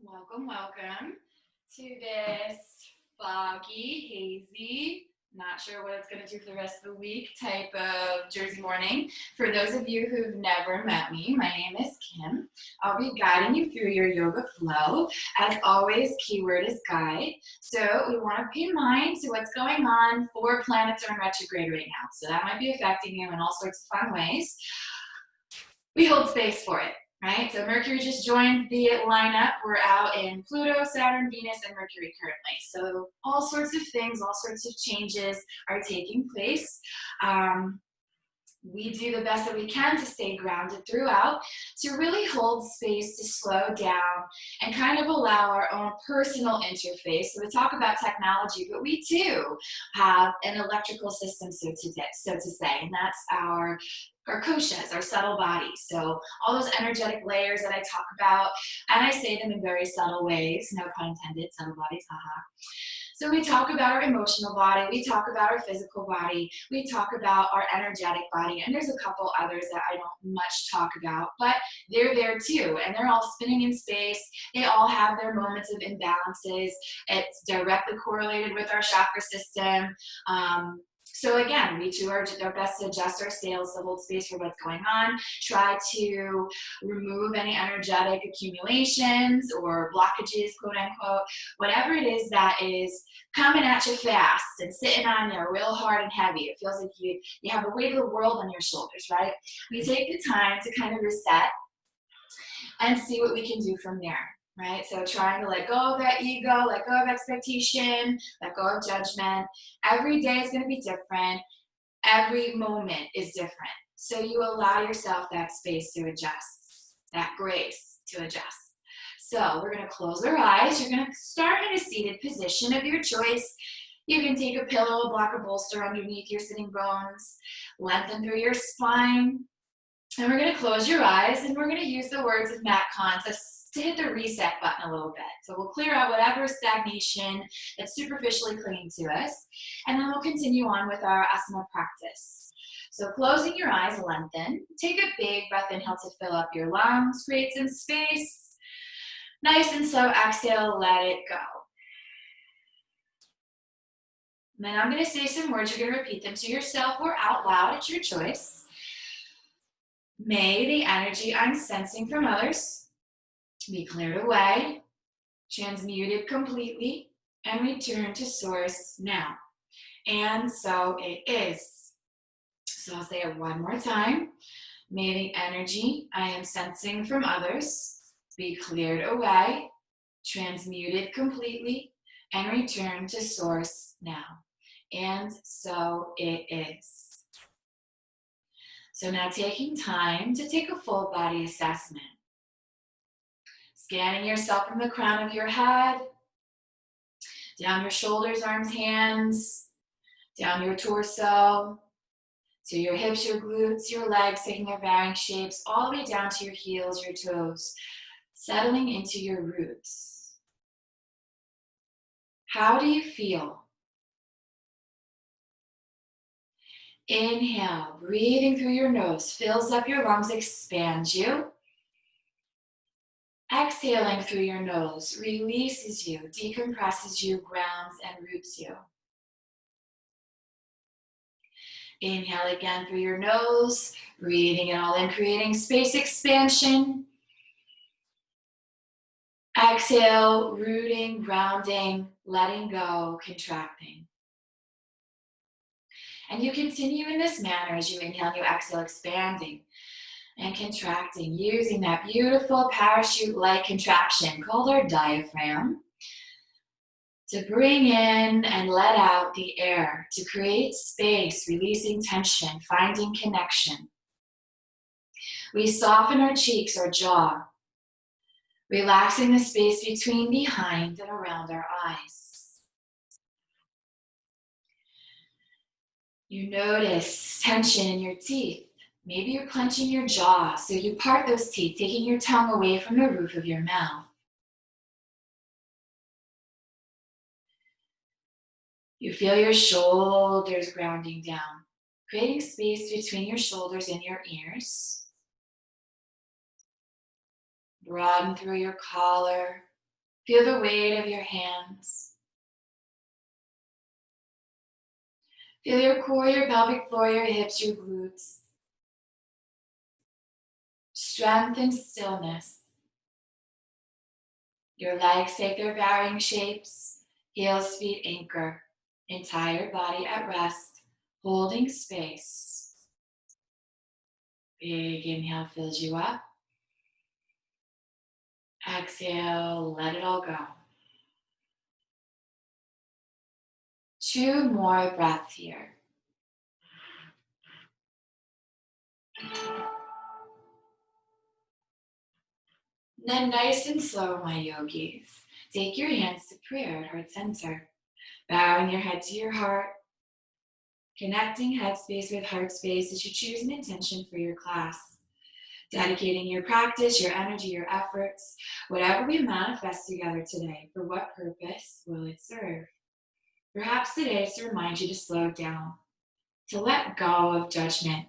Welcome, welcome to this foggy, hazy, not sure what it's going to do for the rest of the week type of Jersey morning. For those of you who've never met me, my name is Kim. I'll be guiding you through your yoga flow. As always, keyword is guide. So we want to pay mind to what's going on. 4 planets are in retrograde right now, so that might be affecting you in all sorts of fun ways. We hold space for it. Right? So Mercury just joined the lineup. We're out in Pluto, Saturn, Venus, and Mercury currently. So all sorts of things, all sorts of changes are taking place. We do the best that we can to stay grounded throughout, to really hold space, to slow down, and kind of allow our own personal interface. So we talk about technology, but we too have an electrical system, so to say, and that's our koshas, our subtle bodies. So all those energetic layers that I talk about, and I say them in very subtle ways, no pun intended, subtle bodies, haha. So we talk about our emotional body, we talk about our physical body, we talk about our energetic body, and there's a couple others that I don't much talk about, but they're there too, and they're all spinning in space. They all have their moments of imbalances. It's directly correlated with our chakra system. So again, we do our best to adjust our sails to hold space for what's going on, try to remove any energetic accumulations or blockages, quote unquote, whatever it is that is coming at you fast and sitting on you real hard and heavy. It feels like you have the weight of the world on your shoulders, right? We take the time to kind of reset and see what we can do from there. Right? So trying to let go of that ego, let go of expectation, let go of judgment. Every day is going to be different. Every moment is different. So you allow yourself that space to adjust, that grace to adjust. So we're going to close our eyes. You're going to start in a seated position of your choice. You can take a pillow, a block, or bolster underneath your sitting bones, lengthen through your spine. And we're going to close your eyes, and we're going to use the words of Matt Kahn to hit the reset button a little bit. So we'll clear out whatever stagnation that's superficially clinging to us, and then we'll continue on with our asana practice. So closing your eyes, lengthen. Take a big breath inhale to fill up your lungs, create some space. Nice and slow exhale, let it go. And then I'm going to say some words. You're going to repeat them to yourself or out loud. It's your choice. May the energy I'm sensing from others be cleared away, transmuted completely, and return to source now. And so it is. So I'll say it one more time. May the energy I am sensing from others be cleared away, transmuted completely, and return to source now. And so it is. So now taking time to take a full body assessment. Scanning yourself from the crown of your head, down your shoulders, arms, hands, down your torso, to your hips, your glutes, your legs, taking their varying shapes, all the way down to your heels, your toes, settling into your roots. How do you feel? Inhale, breathing through your nose, fills up your lungs, expands you. Exhaling through your nose, releases you, decompresses you, grounds and roots you. Inhale again through your nose, breathing it all in, creating space expansion. Exhale, rooting, grounding, letting go, contracting. And you continue in this manner as you inhale and you exhale, expanding and contracting, using that beautiful parachute-like contraction called our diaphragm to bring in and let out the air, to create space, releasing tension, finding connection. We soften our cheeks, our jaw, relaxing the space between, behind, and around our eyes. You notice tension in your teeth. Maybe you're clenching your jaw, so you part those teeth, taking your tongue away from the roof of your mouth. You feel your shoulders grounding down, creating space between your shoulders and your ears. Broaden through your collar, Feel the weight of your hands. Feel your core, your pelvic floor, your hips, your glutes. Strength and stillness. Your legs take their varying shapes. Heels, feet anchor. Entire body at rest, holding space. Big inhale fills you up. Exhale, let it all go. 2 more breaths here. Then nice and slow, my yogis, take your hands to prayer at heart center. Bowing your head to your heart, connecting head space with heart space as you choose an intention for your class. Dedicating your practice, your energy, your efforts, whatever we manifest together today, for what purpose will it serve? Perhaps today is to remind you to slow down, to let go of judgment,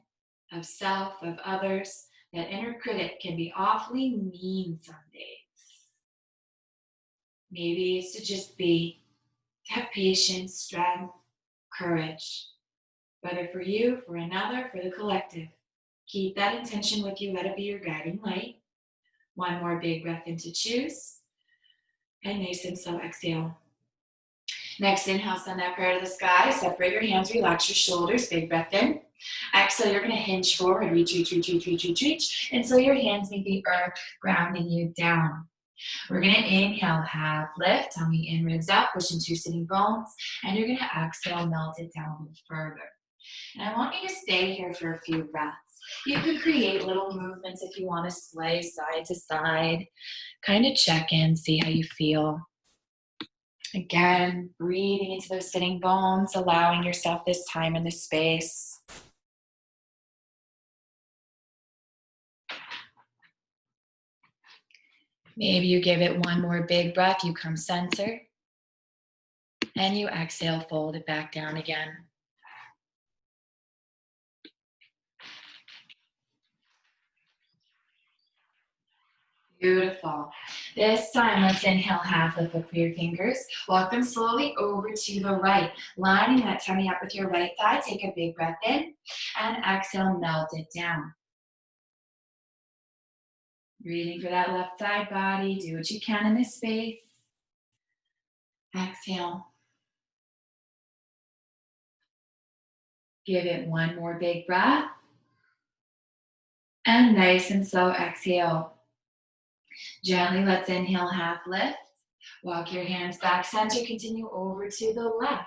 of self, of others. That inner critic can be awfully mean some days. Maybe it's to just be, to have patience, strength, courage, whether for you, for another, for the collective. Keep that intention with you. Let it be your guiding light. 1 more big breath in to choose. And nice and slow exhale. Next inhale, send that prayer to the sky. Separate your hands, relax your shoulders. Big breath in. Exhale, you're going to hinge forward. Reach, reach, reach, reach, reach, reach, reach. Until your hands meet the earth, grounding you down. We're going to inhale, half lift, tummy in, ribs out, push into your sitting bones. And you're going to exhale, melt it down a little further. And I want you to stay here for a few breaths. You can create little movements if you want to sway side to side. Kind of check in, see how you feel. Again, breathing into those sitting bones, allowing yourself this time and this space. Maybe you give it 1 more big breath, you come center, and you exhale, fold it back down again. Beautiful. This time, let's inhale, half lift up for your fingers. Walk them slowly over to the right, lining that tummy up with your right thigh. Take a big breath in, and exhale, melt it down. Breathing for that left side body. Do what you can in this space. Exhale. Give it 1 more big breath. And nice and slow exhale. Gently, let's inhale, half lift. Walk your hands back center, continue over to the left.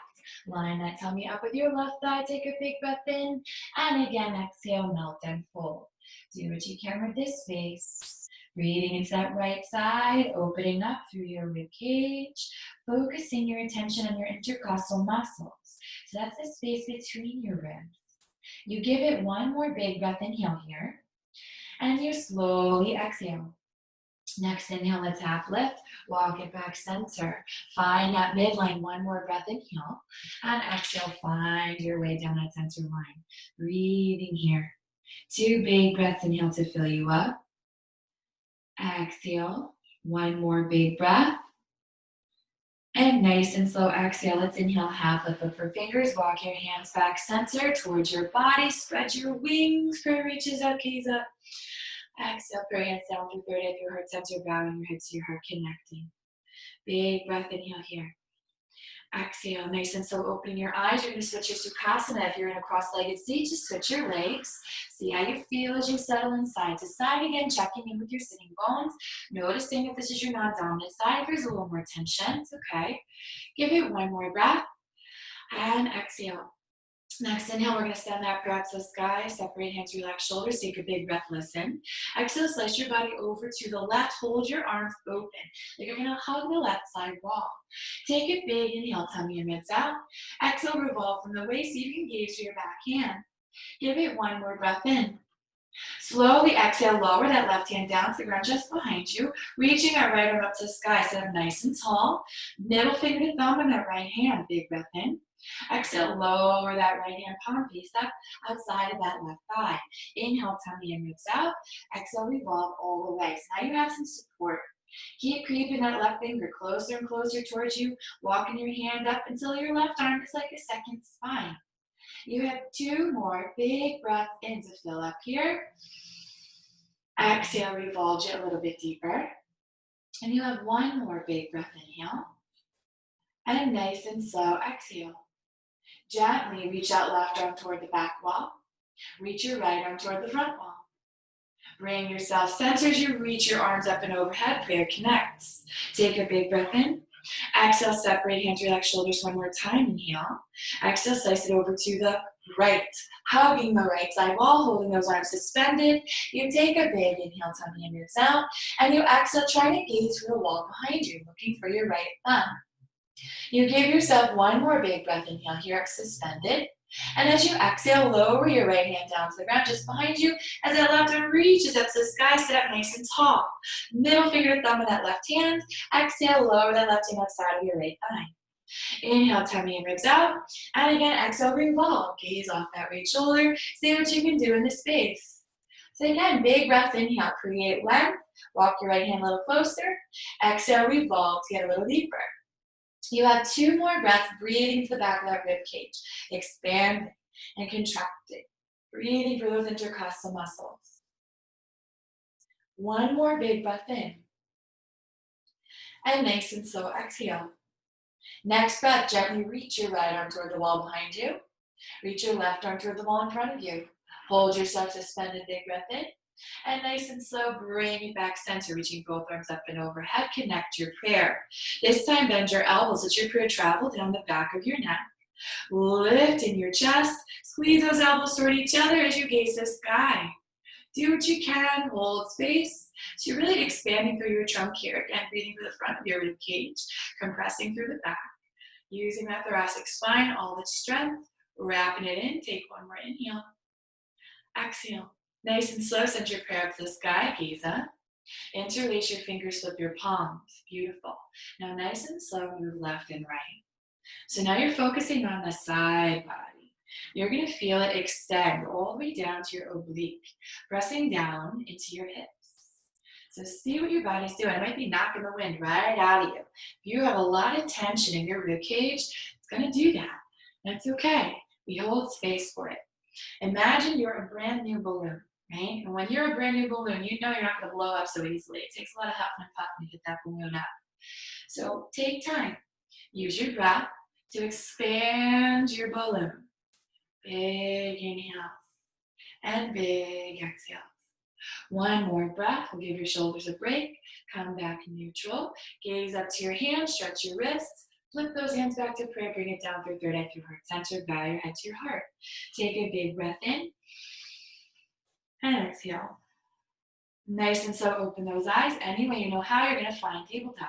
Line that tummy up with your left thigh, take a big breath in, and again, exhale, melt and fold. Do what you can with this space. Breathing into that right side, opening up through your rib cage, focusing your attention on your intercostal muscles. So that's the space between your ribs. You give it 1 more big breath, inhale here, and you slowly exhale. Next inhale, let's half lift, walk it back center. Find that midline, 1 more breath, inhale, and exhale, find your way down that center line. Breathing here. 2 big breaths, inhale to fill you up. Exhale, 1 more big breath. And nice and slow exhale, let's inhale, half lift up for fingers, walk your hands back center towards your body, spread your wings, prayer reaches up, gaze up. Exhale, throw your hands down through third eye, your heart center, bowing your head to your heart, connecting. Big breath, inhale here. Exhale, nice and slow, opening your eyes. You're going to switch your Sukhasana. If you're in a cross-legged seat, just switch your legs. See how you feel as you settle in side to side. Again, checking in with your sitting bones. Noticing if this is your non-dominant side, if there's a little more tension, it's okay. Give it 1 more breath. And exhale. Next inhale, we're going to send that breath to the sky. Separate hands, relax shoulders. Take a big breath, listen. Exhale, slice your body over to the left. Hold your arms open. You're going to hug the left side wall. Take a big inhale, tummy and ribs out. Exhale, revolve from the waist. See if you can gaze to your back hand. Give it 1 more breath in. Slowly exhale, lower that left hand down to the ground just behind you. Reaching that right arm up to the sky. Sit up nice and tall. Middle finger to thumb on that right hand. Big breath in. Exhale, lower that right hand, palm face up outside of that left thigh. Inhale, tummy and ribs out. Exhale, revolve all the way. So now you have some support. Keep creeping that left finger closer and closer towards you, walking your hand up until your left arm is like a second spine. You have 2 more big breaths in to fill up here. Exhale, revolve it a little bit deeper. And you have 1 more big breath, inhale. And nice and slow, exhale. Gently reach out left arm toward the back wall. Reach your right arm toward the front wall. Bring yourself centered as you reach your arms up and overhead. Prayer connects. Take a big breath in. Exhale, separate hands, relax shoulders 1 more time. Inhale. Exhale, slice it over to the right. Hugging the right side wall, holding those arms suspended. You take a big inhale, tummy and ribs out. And you exhale, try to gaze for the wall behind you, looking for your right thumb. You give yourself 1 more big breath. Inhale here, suspended. And as you exhale, lower your right hand down to the ground just behind you as that left arm reaches up to the sky, sit up nice and tall. Middle finger to thumb in that left hand. Exhale, lower that left hand outside of your right thigh. Inhale, tummy and ribs out. And again, exhale, revolve. Gaze off that right shoulder. See what you can do in this space. So again, big breath, inhale, create length. Walk your right hand a little closer. Exhale, revolve to get a little deeper. You have 2 more breaths, breathing to the back of that rib cage, expanding and contracting, breathing for those intercostal muscles. 1 more big breath in, and nice and slow exhale. Next breath, gently reach your right arm toward the wall behind you, reach your left arm toward the wall in front of you. Hold yourself suspended, big breath in. And nice and slow, bring it back center, reaching both arms up and overhead. Connect your prayer. This time, bend your elbows. Let your prayer travel down the back of your neck. Lift in your chest. Squeeze those elbows toward each other as you gaze the sky. Do what you can. Hold space. So you're really expanding through your trunk here. Again, breathing through the front of your rib cage. Compressing through the back. Using that thoracic spine, all its strength. Wrapping it in. Take 1 more inhale. Exhale. Nice and slow, send your prayer up to the sky, gaze up. Interlace your fingers, flip your palms. Beautiful. Now nice and slow, move left and right. So now you're focusing on the side body. You're going to feel it extend all the way down to your oblique, pressing down into your hips. So see what your body's doing. It might be knocking the wind right out of you. If you have a lot of tension in your rib cage, it's going to do that. That's okay. We hold space for it. Imagine you're a brand new balloon. Right? And when you're a brand new balloon, you know you're not going to blow up so easily. It takes a lot of huffing and puffing to get that balloon up. So take time. Use your breath to expand your balloon. Big inhale and big exhale. 1 more breath. We'll give your shoulders a break. Come back neutral. Gaze up to your hands. Stretch your wrists. Flip those hands back to prayer. Bring it down through third eye through heart center. Bow your head to your heart. Take a big breath in. And exhale. Nice and slow, open those eyes. Any way you know how, you're going to find tabletop.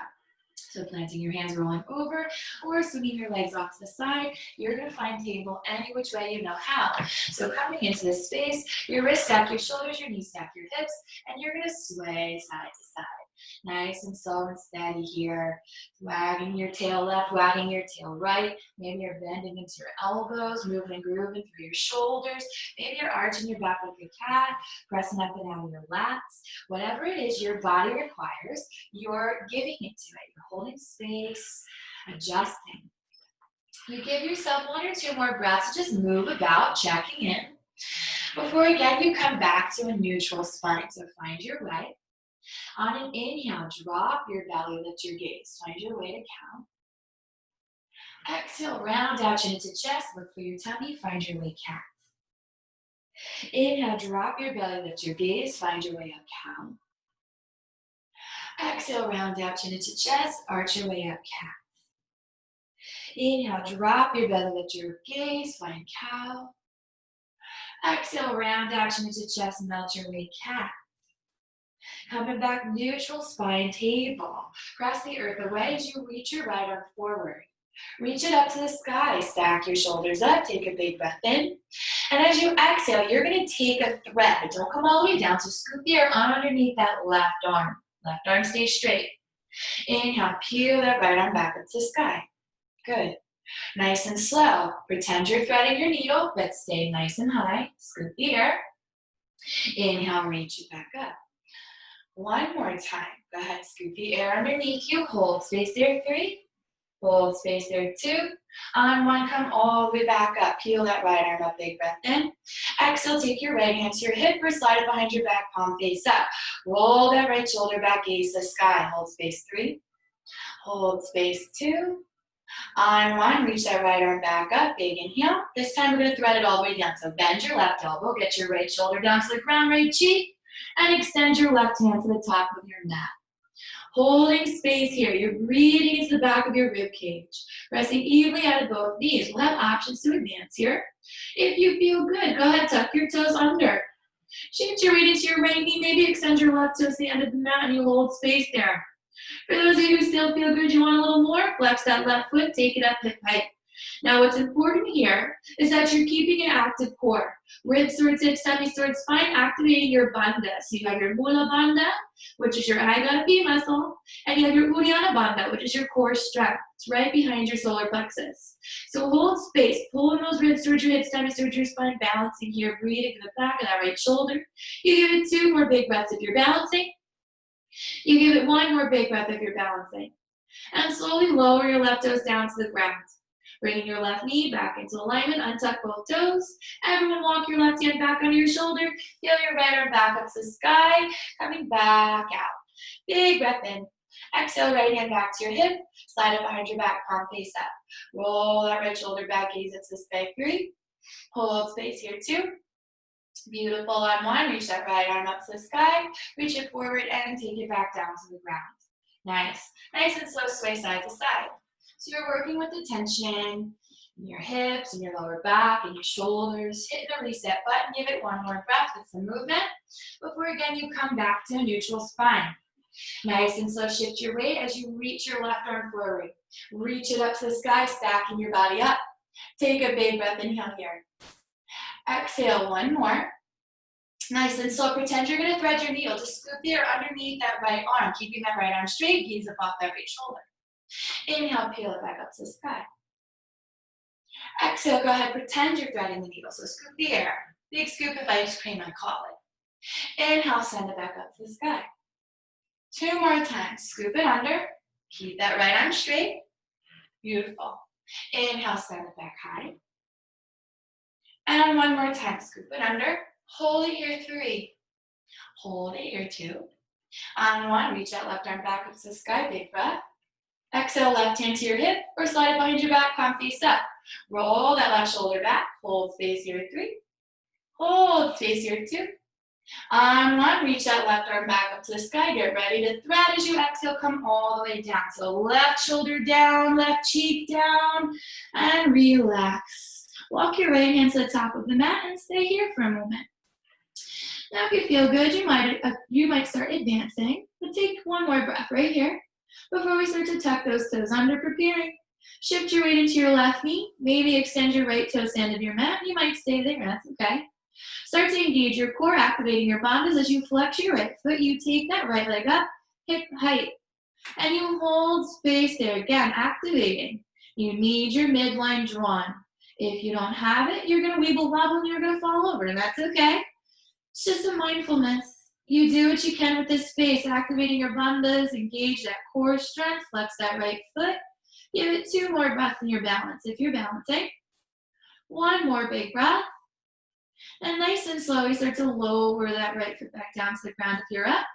So planting your hands, rolling over, or swinging your legs off to the side, you're going to find table any which way you know how. So coming into this space, your wrists stack your shoulders, your knees stack your hips, and you're going to sway side to side. Nice and slow and steady here. Wagging your tail left, wagging your tail right. Maybe you're bending into your elbows, moving and grooving through your shoulders. Maybe you're arching your back like a cat, pressing up and out of your lats. Whatever it is your body requires, you're giving it to it. You're holding space, adjusting. You give yourself 1 or 2 more breaths. Just move about, checking in. Before again, you come back to a neutral spine. So find your way. On an inhale, drop your belly, lift your gaze. Find your way to count. Exhale, round out chin into chest. Look for your tummy. Find your way cat. Inhale, drop your belly, lift your gaze. Find your way up cow. Exhale, round out chin into chest. Arch your way up cat. Inhale, drop your belly, lift your gaze. Find cow. Exhale, round out chin into chest. Melt your way cat. Coming back, neutral spine, table. Press the earth away as you reach your right arm forward. Reach it up to the sky. Stack your shoulders up. Take a big breath in. And as you exhale, you're going to take a thread. Don't come all the way down. So scoop the air underneath that left arm. Left arm stays straight. Inhale, peel that right arm back up to the sky. Good. Nice and slow. Pretend you're threading your needle, but stay nice and high. Scoop the air. Inhale, reach it back up. 1 more time. Go ahead, scoop the air underneath you. Hold space there, 3. Hold space there, 2. On 1, come all the way back up. Peel that right arm up, big breath in. Exhale, take your right hand to your hip or slide it behind your back, palm face up. Roll that right shoulder back, gaze the sky. Hold space 3. Hold space 2. On 1, reach that right arm back up, big inhale. This time we're going to thread it all the way down. So bend your left elbow, get your right shoulder down to the ground, right cheek, and extend your left hand to the top of your mat. Holding space here, you're breathing into the back of your rib cage. Resting evenly out of both knees. We'll have options to advance here. If you feel good, go ahead, tuck your toes under. Shift your weight into your right knee, maybe extend your left toes to the end of the mat and you hold space there. For those of you who still feel good, you want a little more, flex that left foot, take it up hip height. Now what's important here is that you're keeping an active core. Ribs towards hips, tummy towards spine, activating your bandha. So you have your mula bandha, which is your Agadapi muscle, and you have your Uddiyana bandha, which is your core strength. It's right behind your solar plexus. So hold space, pulling those ribs towards your hips, tummy towards your spine, balancing here, breathing to the back of that right shoulder. You give it 2 more big breaths if you're balancing. You give it 1 more big breath if you're balancing. And slowly lower your left toes down to the ground. Bringing your left knee back into alignment, untuck both toes. Everyone walk your left hand back under your shoulder. Feel your right arm back up to the sky, coming back out. Big breath in. Exhale, right hand back to your hip. Slide it behind your back, palm face up. Roll that right shoulder back, gaze up to the sky, 3. Hold space here, 2. Beautiful. On 1, reach that right arm up to the sky. Reach it forward and take it back down to the ground. Nice. Nice and slow, sway side to side. So you're working with the tension in your hips and your lower back and your shoulders. Hit the reset button. Give it 1 more breath with some movement before again you come back to a neutral spine. Nice and slow. Shift your weight as you reach your left arm forward. Reach it up to the sky, stacking your body up. Take a big breath. Inhale here. Exhale, 1 more. Nice and slow. Pretend you're going to thread your needle. Just scoop the air underneath that right arm, keeping that right arm straight, gaze up off that right shoulder. Inhale, peel it back up to the sky. Exhale, go ahead, pretend you're threading the needle. So scoop the air. Big scoop of ice cream, I call it. Inhale, send it back up to the sky. 2 more times. Scoop it under. Keep that right arm straight. Beautiful. Inhale, send it back high. And 1 more time. Scoop it under. Hold it here, 3. Hold it here, 2. On 1, reach that left arm back up to the sky. Big breath. Exhale, left hand to your hip or slide it behind your back, palm face up. Roll that left shoulder back. Hold space here, 3. Hold space here, 2. On 1, reach that left arm back up to the sky. Get ready to thread as you exhale. Come all the way down. So left shoulder down, left cheek down, and relax. Walk your right hand to the top of the mat and stay here for a moment. Now, if you feel good, you might start advancing, but take 1 more breath right here before we start to tuck those toes under, preparing. Shift your weight into your left knee. Maybe extend your right toes to the end of your mat. You might stay there. That's okay. Start to engage your core, activating your bandhas as you flex your right foot. You take that right leg up, hip height, and you hold space there. Again, activating. You need your midline drawn. If you don't have it, you're going to weeble wobble and you're going to fall over, and that's okay. It's just a mindfulness. You do what you can with this space, activating your bandhas, engage that core strength, flex that right foot. Give it 2 more breaths in your balance if you're balancing. 1 more big breath. And nice and slow, you start to lower that right foot back down to the ground if you're up.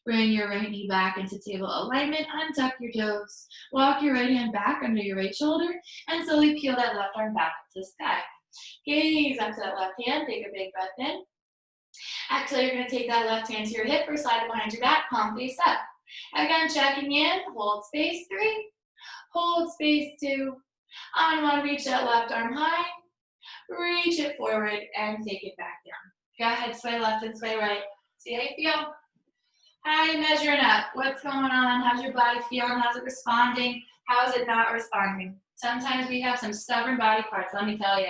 Bring your right knee back into table alignment, untuck your toes. Walk your right hand back under your right shoulder, and slowly peel that left arm back up to the sky. Gaze up to that left hand, take a big breath in. Exhale, you're going to take that left hand to your hip or slide it behind your back, palm face up. Again, checking in, hold space, 3. Hold space, 2. On 1, reach that left arm high. Reach it forward and take it back down. Go ahead, sway left and sway right. See how you feel? How are you measuring up? What's going on? How's your body feeling? How's it responding? How is it not responding? Sometimes we have some stubborn body parts, let me tell you.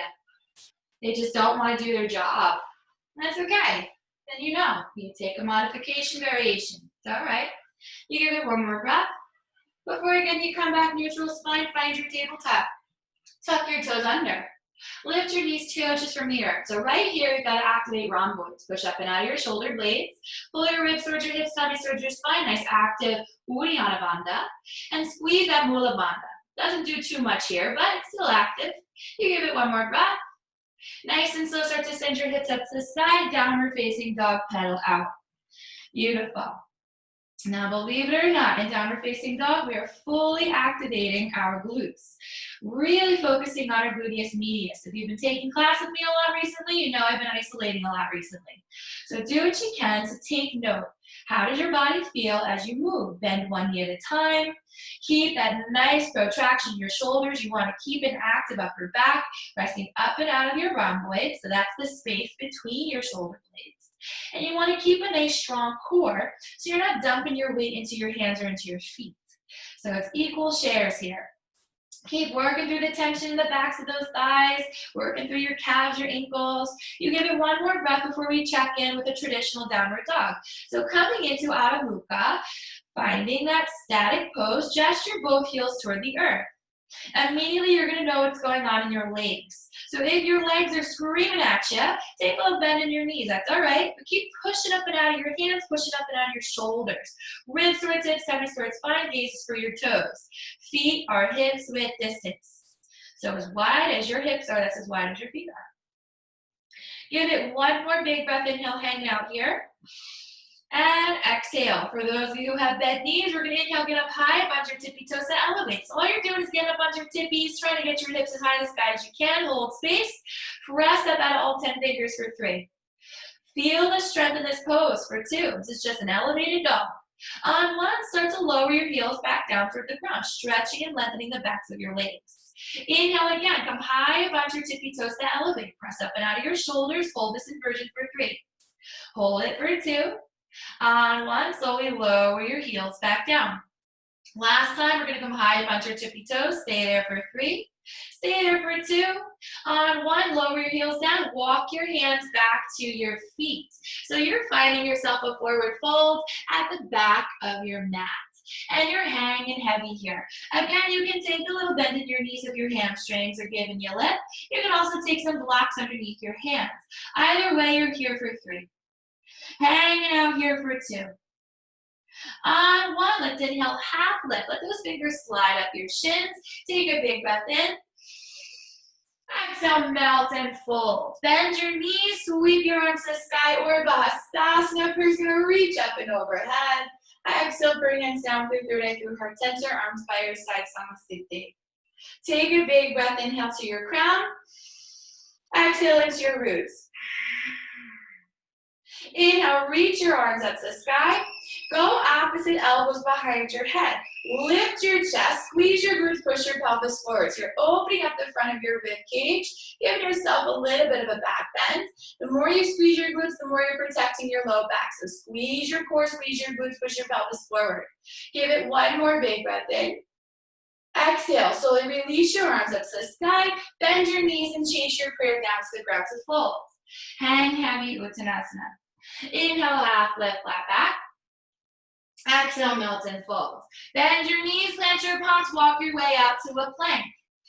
They just don't want to do their job. That's okay. Then you take a modification variation. It's all right. You give it 1 more breath. Before again you come back neutral spine, find your tabletop. Tuck your toes under. Lift your knees 2 inches from the earth. So right here, you've got to activate rhomboids. Push up and out of your shoulder blades. Pull your ribs towards your hips, tummy towards your spine. Nice active Uddiyana Bandha. And squeeze that Mula Bandha. Doesn't do too much here, but it's still active. You give it one more breath. Nice and slow, start to send your hips up to the side. Downward facing dog, pedal out. Beautiful. Now, believe it or not, in downward facing dog, we are fully activating our glutes. Really focusing on our gluteus medius. If you've been taking class with me a lot recently, you know I've been isolating a lot recently. So do what you can to take note. How does your body feel as you move? Bend one knee at a time. Keep that nice protraction in your shoulders. You want to keep an active upper back, pressing up and out of your rhomboids. So that's the space between your shoulder blades. And you want to keep a nice strong core so you're not dumping your weight into your hands or into your feet. So it's equal shares here. Keep working through the tension in the backs of those thighs, working through your calves, your ankles. You give it one more breath before we check in with a traditional downward dog. So coming into Adho Mukha, finding that static pose, gesture both heels toward the earth. Immediately, you're going to know what's going on in your legs. So if your legs are screaming at you, take a little bend in your knees. That's all right. But keep pushing up and out of your hands, pushing up and out of your shoulders. Ribs towards hips, tummy towards spine, gazes for your toes. Feet are hips width distance. So as wide as your hips are, that's as wide as your feet are. Give it one more big breath. Inhale, hang out here. And exhale. For those of you who have bent knees, we're going to inhale, get up high, bunch your tippy toes to elevate. So all you're doing is getting up onto your tippies, trying to get your hips as high in the sky as you can. Hold space. Press up out of all 10 fingers for 3. Feel the strength in this pose for 2. This is just an elevated dog. On 1, start to lower your heels back down toward the ground, stretching and lengthening the backs of your legs. Inhale again. Come high, a bunch your tippy toes to elevate. Press up and out of your shoulders. Hold this inversion for 3. Hold it for 2. On 1, slowly lower your heels back down. Last time, we're going to come high, bunch your tippy toes. Stay there for 3. Stay there for 2. On 1, lower your heels down. Walk your hands back to your feet. So you're finding yourself a forward fold at the back of your mat. And you're hanging heavy here. Again, you can take a little bend in your knees if your hamstrings are giving you lift. You can also take some blocks underneath your hands. Either way, you're here for 3. Hanging out here for 2. On 1, let's inhale, half lift. Let those fingers slide up your shins. Take a big breath in. Exhale, melt and fold. Bend your knees, sweep your arms to the sky, or Bahastasana. First, you're going to reach up and overhead. Exhale, bring hands down through third eye through heart center, arms by your side, Samasthiti. Take a big breath, inhale to your crown. Exhale into your roots. Inhale, reach your arms up to the sky. Go opposite elbows behind your head. Lift your chest, squeeze your glutes, push your pelvis forward. So you're opening up the front of your rib cage, giving yourself a little bit of a back bend. The more you squeeze your glutes, the more you're protecting your low back. So squeeze your core, squeeze your glutes, push your pelvis forward. Give it one more big breath in. Exhale, slowly release your arms up to the sky, bend your knees and chase your prayer down to the ground to fold. Hang heavy, Uttanasana. Inhale, half lift, flat back. Exhale, melt and fold. Bend your knees, plant your palms, walk your way out to a plank.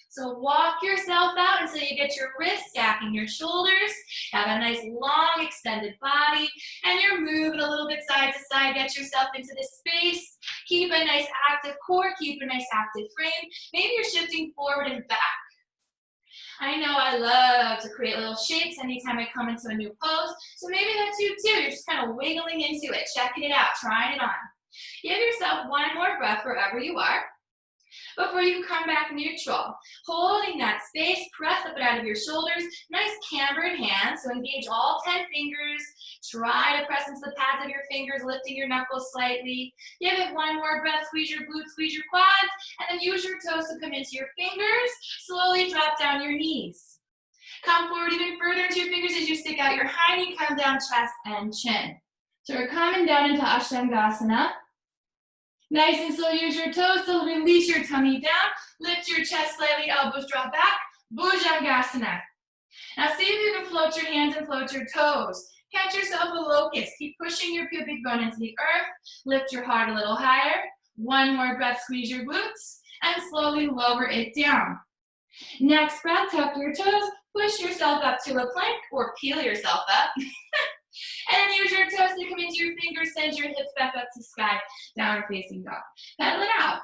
So walk yourself out until you get your wrists stacking your shoulders. Have a nice long extended body. And you're moving a little bit side to side. Get yourself into this space. Keep a nice active core. Keep a nice active frame. Maybe you're shifting forward and back. I know I love to create little shapes anytime I come into a new pose. So maybe that's you too. You're just kind of wiggling into it, checking it out, trying it on. Give yourself one more breath wherever you are before you come back neutral. Holding that space, press up and out of your shoulders. Nice cambered hands, so engage all 10 fingers. Try to press into the pads of your fingers, lifting your knuckles slightly. Give it one more breath, squeeze your glutes, squeeze your quads, and then use your toes to come into your fingers. Slowly drop down your knees. Come forward even further into your fingers as you stick out your high knee, come down chest and chin. So we're coming down into Ashtangasana. Nice and slow, use your toes to release your tummy down. Lift your chest slightly, elbows drop back. Bhujangasana. Now see if you can float your hands and float your toes. Catch yourself a locust. Keep pushing your pubic bone into the earth. Lift your heart a little higher. One more breath, squeeze your glutes. And slowly lower it down. Next breath, tuck your toes. Push yourself up to a plank or peel yourself up. And then use your toes to come into your fingers, send your hips back up to sky, downward facing dog. Pedal it out.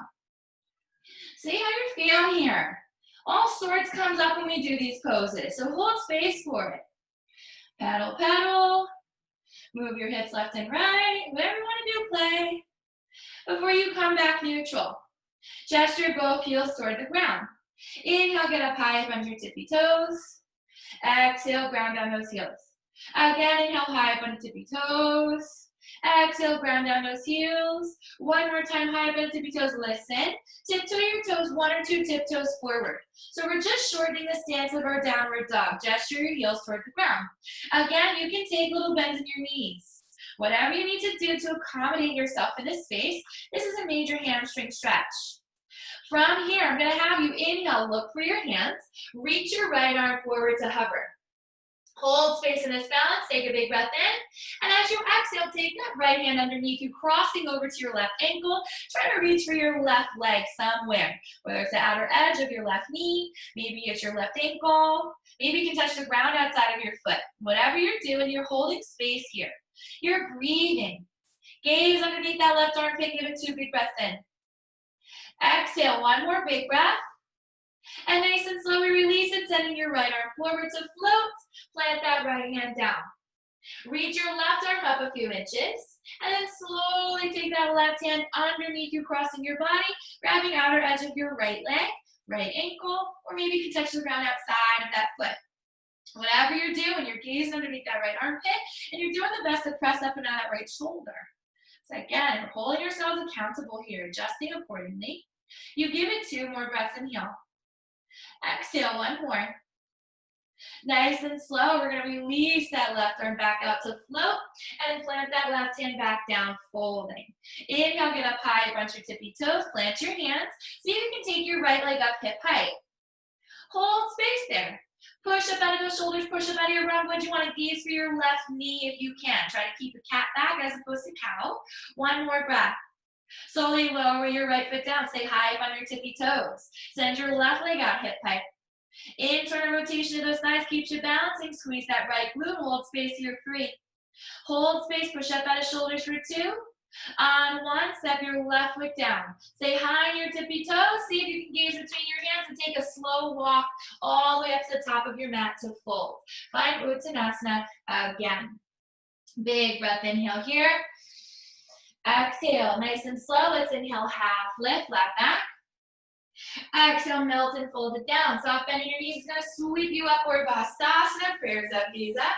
See how you're feeling here. All sorts comes up when we do these poses, so hold space for it. Pedal, pedal. Move your hips left and right. Whatever you want to do, play. Before you come back neutral, gesture both heels toward the ground. Inhale, get up high, bend your tippy toes. Exhale, ground down those heels. Again, inhale, high, bend tippy toes. Exhale, ground down those heels. One more time, high, bend tippy toes. Listen. Tiptoe your toes, 1 or 2 tiptoes forward. So we're just shortening the stance of our downward dog. Gesture your heels toward the ground. Again, you can take little bends in your knees. Whatever you need to do to accommodate yourself in this space, this is a major hamstring stretch. From here, I'm going to have you inhale, look for your hands, reach your right arm forward to hover. Hold space in this balance, take a big breath in, and as you exhale, take that right hand underneath you, crossing over to your left ankle, try to reach for your left leg somewhere, whether it's the outer edge of your left knee, maybe it's your left ankle, maybe you can touch the ground outside of your foot. Whatever you're doing, you're holding space here. You're breathing. Gaze underneath that left armpit, give it 2 big breaths in. Exhale, 1 more big breath. And nice and slowly release it, sending your right arm forward to float. Plant that right hand down. Reach your left arm up a few inches. And then slowly take that left hand underneath you, crossing your body, grabbing outer edge of your right leg, right ankle, or maybe you can touch the ground outside of that foot. Whatever you're doing, you're gazing underneath that right armpit, and you're doing the best to press up and down that right shoulder. So again, we're holding ourselves accountable here, adjusting accordingly. You give it 2 more breaths, inhale. Exhale, 1 more. Nice and slow, we're gonna release that left arm back out to float and plant that left hand back down, folding. Inhale, get up high, bunch your tippy toes, plant your hands. See if you can take your right leg up hip height. Hold space there. Push up out of those shoulders, push up out of your round wedge. You want to gaze for your left knee if you can. Try to keep a cat back as opposed to cow. 1 more breath. Slowly lower your right foot down. Stay high up on your tippy toes. Send your left leg out hip height. Internal rotation of those thighs keeps you balancing. Squeeze that right glute. Hold space here, 3. Hold space. Push up out of shoulders for 2. On 1, step your left foot down. Stay high on your tippy toes. See if you can gaze between your hands and take a slow walk all the way up to the top of your mat to fold. Find Uttanasana again. Big breath, inhale here. Exhale, nice and slow. Let's inhale, half lift, flat back. Exhale, melt and fold it down. Soft bend in your knees is going to sweep you up, Urdhva prayers up, gaze up.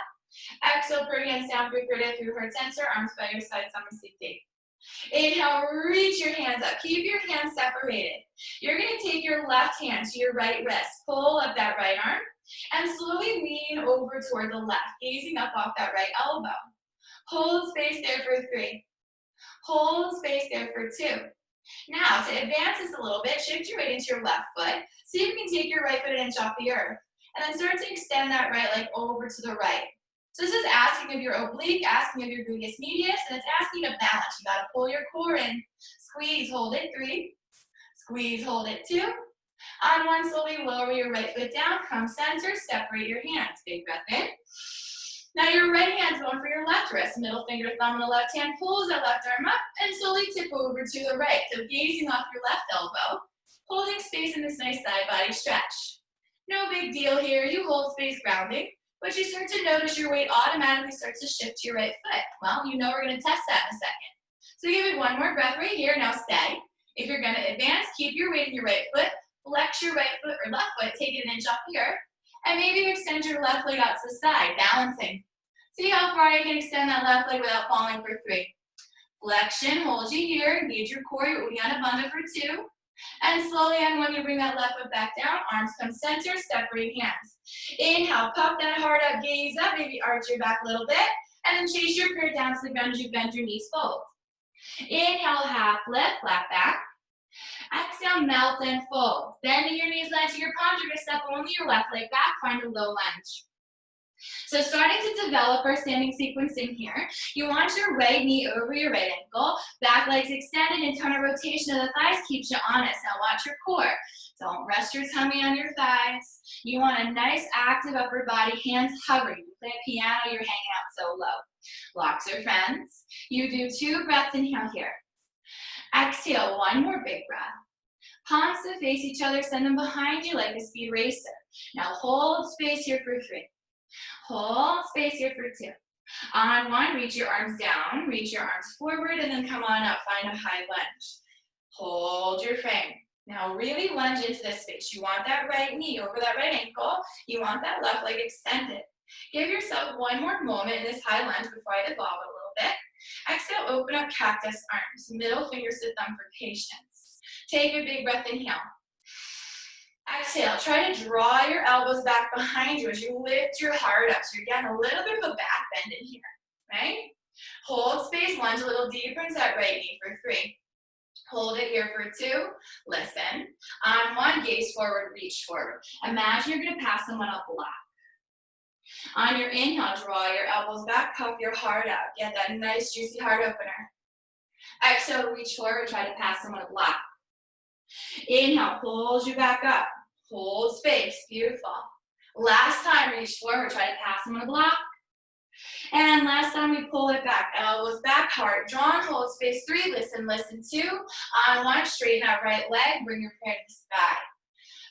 Exhale, bring hands down, breathe through heart center, arms by your sides on the seat tape. Inhale, reach your hands up. Keep your hands separated. You're going to take your left hand to your right wrist, pull up that right arm, and slowly lean over toward the left, gazing up off that right elbow. Hold space there for 3. Hold space there for 2. Now, to advance this a little bit, shift your weight into your left foot. See if you can take your right foot an inch off the earth. And then start to extend that right leg over to the right. So this is asking of your oblique, asking of your gluteus medius, and it's asking to balance. You gotta pull your core in. Squeeze, hold it, 3. Squeeze, hold it, 2. On 1, slowly lower your right foot down, come center, separate your hands. Big breath in. Now your right hand's going for your left wrist. Middle finger, thumb on the left hand pulls that left arm up and slowly tip over to the right. So gazing off your left elbow, holding space in this nice side body stretch. No big deal here. You hold space grounding, but you start to notice your weight automatically starts to shift to your right foot. Well, you know we're going to test that in a second. So give it 1 more breath right here. Now stay. If you're going to advance, keep your weight in your right foot. Flex your right foot or left foot. Take it an inch off here. And maybe you extend your left leg out to the side, balancing. See how far you can extend that left leg without falling for 3. Flexion, hold you here. Engage your core, your Uddiyana Bandha for 2. And slowly, and when you bring that left foot back down, arms come center, separate hands. Inhale, puff that heart up, gaze up, maybe arch your back a little bit, and then chase your prayer down to the ground as you bend your knees, fold. Inhale, half lift, flat back. Exhale, melt and fold. Bending your knees, land to your palms, you're going to step only your left leg back, find a low lunge. So starting to develop our standing sequence in here, you want your right knee over your right ankle, back legs extended, internal rotation of the thighs keeps you honest. Now watch your core. Don't rest your tummy on your thighs. You want a nice active upper body, hands hovering. You play a piano, you're hanging out so low. Blocks are friends. You do 2 breaths, inhale here. Exhale, 1 more big breath. Palms to face each other, send them behind you like a speed racer. Now hold space here for 3. Hold space here for 2. On 1, reach your arms down, reach your arms forward, and then come on up, find a high lunge. Hold your frame. Now really lunge into this space. You want that right knee over that right ankle. You want that left leg extended. Give yourself 1 more moment in this high lunge before I evolve a little bit. Exhale, open up cactus arms. Middle fingers to thumb for patience. Take a big breath, inhale. Exhale, try to draw your elbows back behind you as you lift your heart up. So you're getting a little bit of a back bend in here, right? Hold space, lunge a little deeper into that right knee for 3. Hold it here for 2. Listen. On 1, gaze forward, reach forward. Imagine you're going to pass someone a block. On your inhale, draw your elbows back, puff your heart out. Get that nice, juicy heart opener. Exhale, reach forward, try to pass someone a block. Inhale, pulls you back up. Hold space, beautiful. Last time, reach forward, try to pass someone a block. And last time we pull it back, elbows back, heart drawn, hold space 3, listen, 2. On 1, straighten that right leg, bring your prayer to the sky.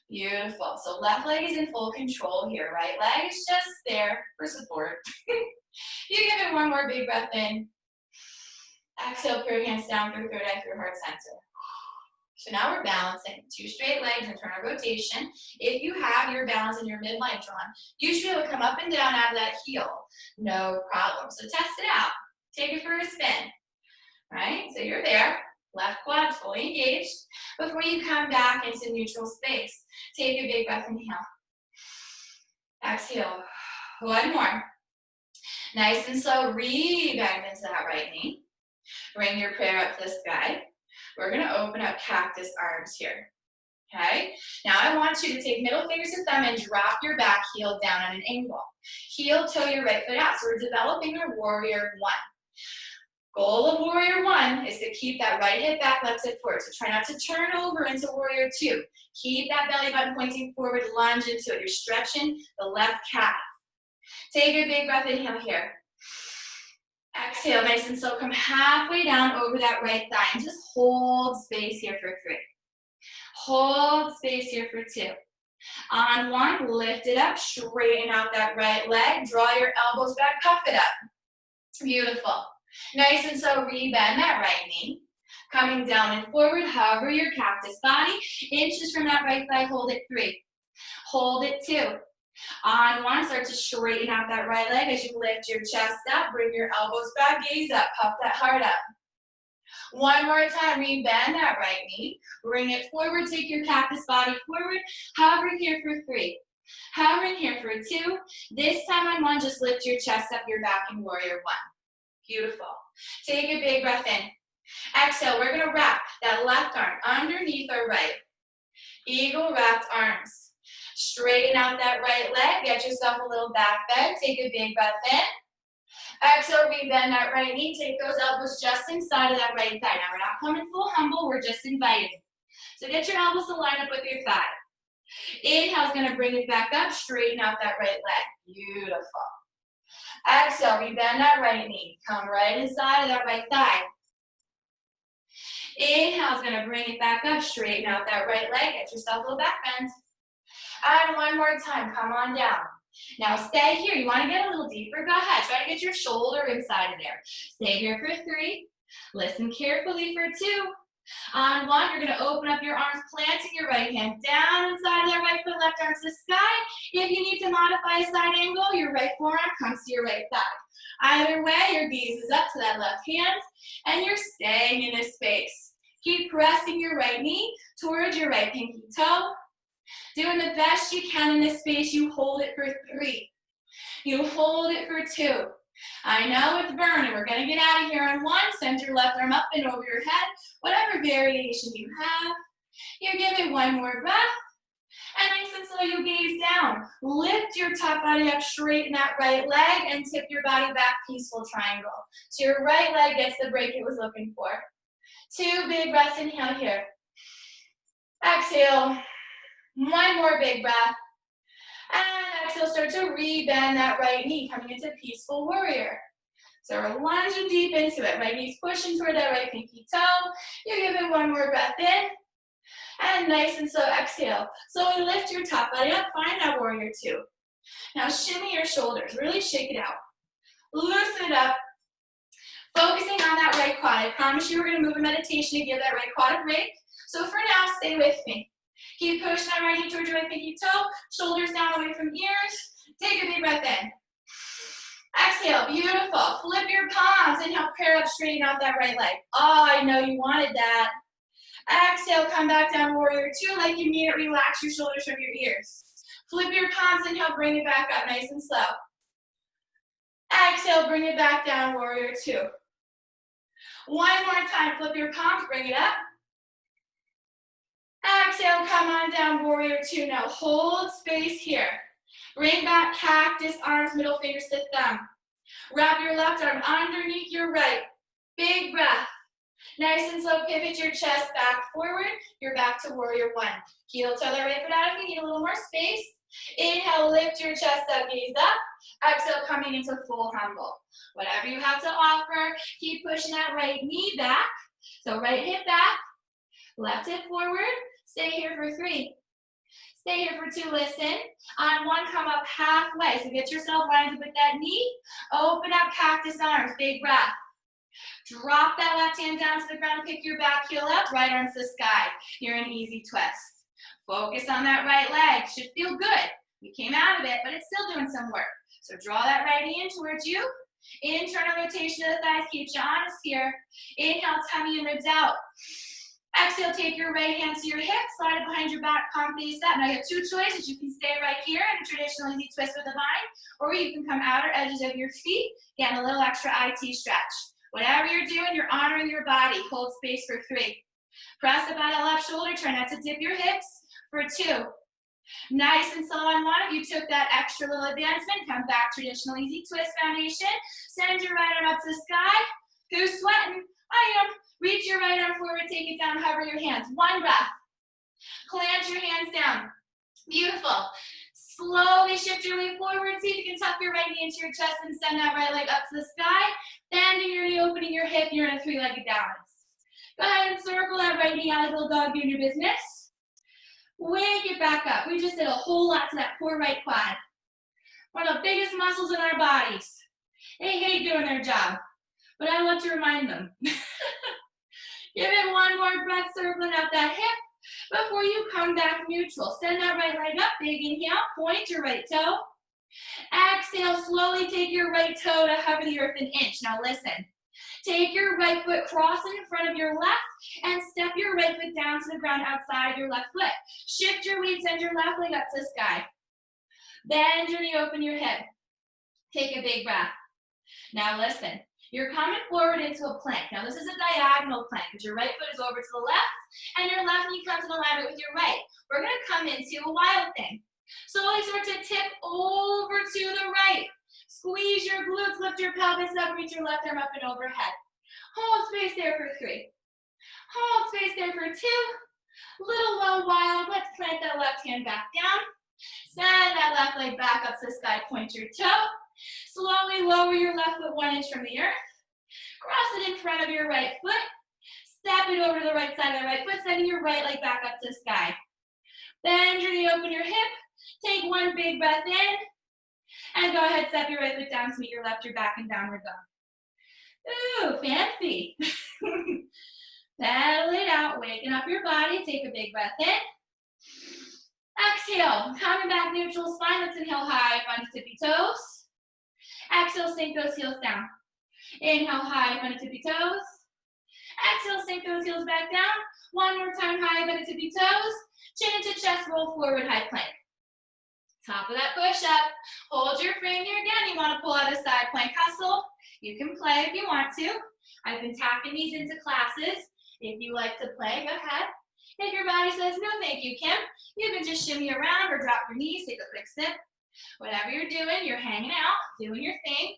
Beautiful. So left leg is in full control here, right leg is just there for support. You give it 1 more big breath in. Exhale, put your hands down through third eye through heart center. So now we're balancing 2 straight legs, internal rotation. If you have your balance and your midline drawn, you should be able to come up and down out of that heel. No problem. So test it out. Take it for a spin. Right? So you're there. Left quad fully engaged. Before you come back into neutral space, take a big breath, inhale. Exhale. 1 more. Nice and slow, re-bend into that right knee. Bring your prayer up to the sky. We're going to open up cactus arms here. Okay? Now I want you to take middle fingers and thumb and drop your back heel down at an angle. Heel toe your right foot out. So we're developing our warrior 1. Goal of warrior 1 is to keep that right hip back, left hip forward. So try not to turn over into warrior 2. Keep that belly button pointing forward, lunge into it. You're stretching the left calf. Take a big breath, inhale here. Exhale, nice and slow. Come halfway down over that right thigh and just hold space here for 3. Hold space here for 2. On 1, lift it up, straighten out that right leg, draw your elbows back, puff it up. Beautiful. Nice and slow, re-bend that right knee. Coming down and forward, hover your cactus body. Inches from that right thigh, hold it 3. Hold it 2. On 1, start to straighten out that right leg as you lift your chest up, bring your elbows back, gaze up, puff that heart up. 1 more time, re-bend that right knee, bring it forward, take your cactus body forward, hover here for 3. Hovering here for 2. This time on 1, just lift your chest up, your back in warrior 1. Beautiful. Take a big breath in. Exhale, we're gonna wrap that left arm underneath our right. Eagle wrapped arms. Straighten out that right leg, get yourself a little back bend, take a big breath in. Exhale, re-bend that right knee, take those elbows just inside of that right thigh. Now we're not coming full humble, we're just inviting. So get your elbows to line up with your thigh. Inhale is gonna bring it back up, straighten out that right leg. Beautiful. Exhale, re-bend that right knee, come right inside of that right thigh. Inhale is gonna bring it back up, straighten out that right leg, get yourself a little back bend. And 1 more time, come on down. Now stay here, you wanna get a little deeper, go ahead. Try to get your shoulder inside of there. Stay here for 3, listen carefully for 2. On 1, you're gonna open up your arms, planting your right hand down inside of that right foot, left arm to the sky. If you need to modify a side angle, your right forearm comes to your right thigh. Either way, your gaze is up to that left hand, and you're staying in this space. Keep pressing your right knee towards your right pinky toe. Doing the best you can in this space, you hold it for 3. You hold it for 2. I know it's burning. We're going to get out of here on 1. Send your left arm up and over your head. Whatever variation you have. You give it 1 more breath. And nice and slow, you gaze down. Lift your top body up, straighten that right leg, and tip your body back, peaceful triangle. So your right leg gets the break it was looking for. 2 big breaths, inhale here. Exhale. One more big breath. And exhale, start to re-bend that right knee, coming into peaceful warrior. So we're lunging deep into it. Right knee's pushing toward that right pinky toe. You give it one more breath in. And nice and slow exhale. Slowly lift your top body up. Find that warrior two. Now shimmy your shoulders. Really shake it out. Loosen it up. Focusing on that right quad. I promise you we're going to move in meditation to give that right quad a break. So for now, stay with me. Keep pushing that right knee towards your right pinky toe. Shoulders down away from ears. Take a big breath in. Exhale, beautiful. Flip your palms. Inhale, pair up, straighten out that right leg. Oh, I know you wanted that. Exhale, come back down, warrior two, like you mean it. Relax your shoulders from your ears. Flip your palms, inhale, bring it back up, nice and slow. Exhale, bring it back down, warrior two. One more time, flip your palms, bring it up. Exhale, come on down, warrior two. Now hold space here. Bring back cactus arms, middle fingers to thumb. Wrap your left arm underneath your right. Big breath. Nice and slow, pivot your chest back forward. You're back to warrior one. Heel toe that right foot out if you need a little more space. Inhale, lift your chest up, gaze up. Exhale, coming into full humble. Whatever you have to offer, keep pushing that right knee back. So right hip back, left hip forward. Stay here for three. Stay here for two, listen. On one, come up halfway. So get yourself lined up with that knee. Open up cactus arms, big breath. Drop that left hand down to the ground, pick your back heel up, right arm to the sky. You're in easy twist. Focus on that right leg. Should feel good. We came out of it, but it's still doing some work. So draw that right knee in towards you. Internal rotation of the thighs keeps you honest here. Inhale, tummy and ribs out. Exhale, take your right hand to your hip, slide it behind your back, palm face up. Now you have two choices. You can stay right here in a traditional easy twist with the vine, or you can come outer edges of your feet, getting a little extra IT stretch. Whatever you're doing, you're honoring your body. Hold space for three. Press up on that left shoulder. Try not to dip your hips for two. Nice and slow on one. If you took that extra little advancement, come back, traditional easy twist foundation. Send your right arm up to the sky. Who's sweating? I am. Reach your right arm forward, take it down, hover your hands. One breath. Plant your hands down. Beautiful. Slowly shift your weight forward. See if you can tuck your right knee into your chest and send that right leg up to the sky. Bending your knee, opening your hip. You're in a three-legged balance. Go ahead and circle that right knee out, little dog, doing your business. Wake it back up. We just did a whole lot to that poor right quad. One of the biggest muscles in our bodies. They hate doing their job, but I want to remind them. Give it one more breath, circling out that hip before you come back neutral. Send that right leg up, big inhale, point your right toe. Exhale, slowly take your right toe to hover the earth an inch. Now listen, take your right foot, cross in front of your left, and step your right foot down to the ground outside of your left foot. Shift your weight, send your left leg up to the sky. Bend your knee, open your hip. Take a big breath. Now listen. You're coming forward into a plank. Now this is a diagonal plank because your right foot is over to the left and your left knee comes in alignment with your right. We're going to come into a wild thing. Slowly start to tip over to the right. Squeeze your glutes, lift your pelvis up, reach your left arm up and overhead. Hold space there for three. Hold space there for two. Little low wild. Let's plant that left hand back down. Send that left leg back up to the sky, point your toe. Slowly lower your left foot 1 inch from the earth. Cross it in front of your right foot. Step it over to the right side of the right foot, sending your right leg back up to the sky. Bend your knee, open your hip. Take one big breath in. And go ahead, step your right foot down to meet your left, your back, and downward dog. Ooh, fancy. Pedal it out, waking up your body. Take a big breath in. Exhale, coming back neutral spine. Let's inhale high up onto tippy toes. Exhale, sink those heels down. Inhale, high up onto tippy toes. Exhale, sink those heels back down. One more time, high up onto tippy toes. Chin into chest, roll forward, high plank. Top of that push-up. Hold your frame here again. You want to pull out a side plank hustle. You can play if you want to. I've been tapping these into classes. If you like to play, go ahead. If your body says, no thank you, Kim, you can just shimmy around or drop your knees, take a quick sip. Whatever you're doing, you're hanging out, doing your thing.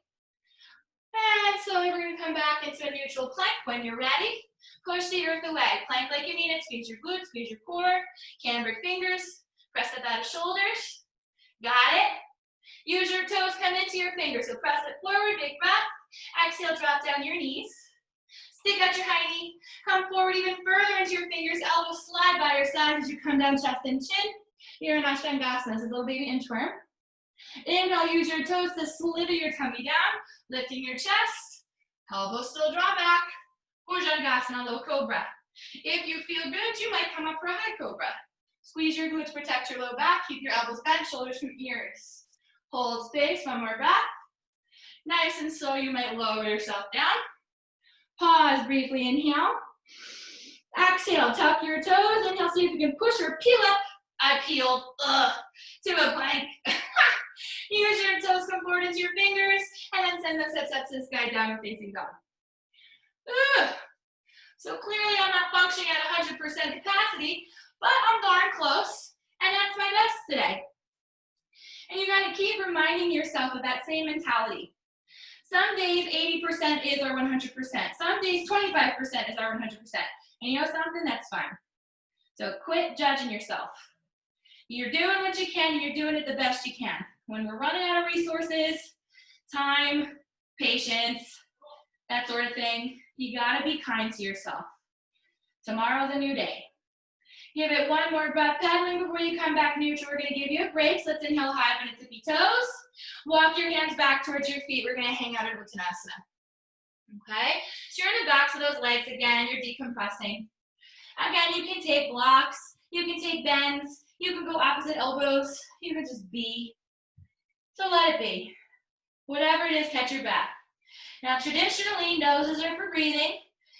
And slowly we're going to come back into a neutral plank. When you're ready, push the earth away. Plank like you mean it. Squeeze your glutes, squeeze your core. Cambered fingers. Press up out of shoulders. Got it? Use your toes, come into your fingers. So press it forward, big breath. Exhale, drop down your knees. Stick out your high knee. Come forward even further into your fingers. Elbows slide by your sides as you come down chest and chin. You're in Ashtangasana. This is a little baby inchworm. Inhale, use your toes to slither your tummy down, lifting your chest. Elbows still draw back. Bhujangasana, low cobra. If you feel good, you might come up for a high cobra. Squeeze your glutes, protect your low back. Keep your elbows bent, shoulders from ears. Hold space, one more breath. Nice and slow, you might lower yourself down. Pause briefly, inhale. Exhale, tuck your toes. Inhale, see if you can push or peel up. I peeled, to a plank. Use your toes, come forward into your fingers, and then send those hips up to the sky, downward facing dog. So clearly I'm not functioning at 100% capacity, but I'm darn close, and that's my best today. And you gotta keep reminding yourself of that same mentality. Some days 80% is our 100%. Some days 25% is our 100%. And you know something? That's fine. So quit judging yourself. You're doing what you can, and you're doing it the best you can. When we're running out of resources, time, patience, that sort of thing, you gotta be kind to yourself. Tomorrow's a new day. Give it one more breath, pedaling before you come back neutral. We're gonna give you a break. So let's inhale high on the tippy toes. Walk your hands back towards your feet. We're gonna hang out in Uttanasana. Okay? So you're in the backs of those legs again, you're decompressing. Again, you can take blocks, you can take bends, you can go opposite elbows, you can just be. So let it be. Whatever it is, catch your breath. Now traditionally, noses are for breathing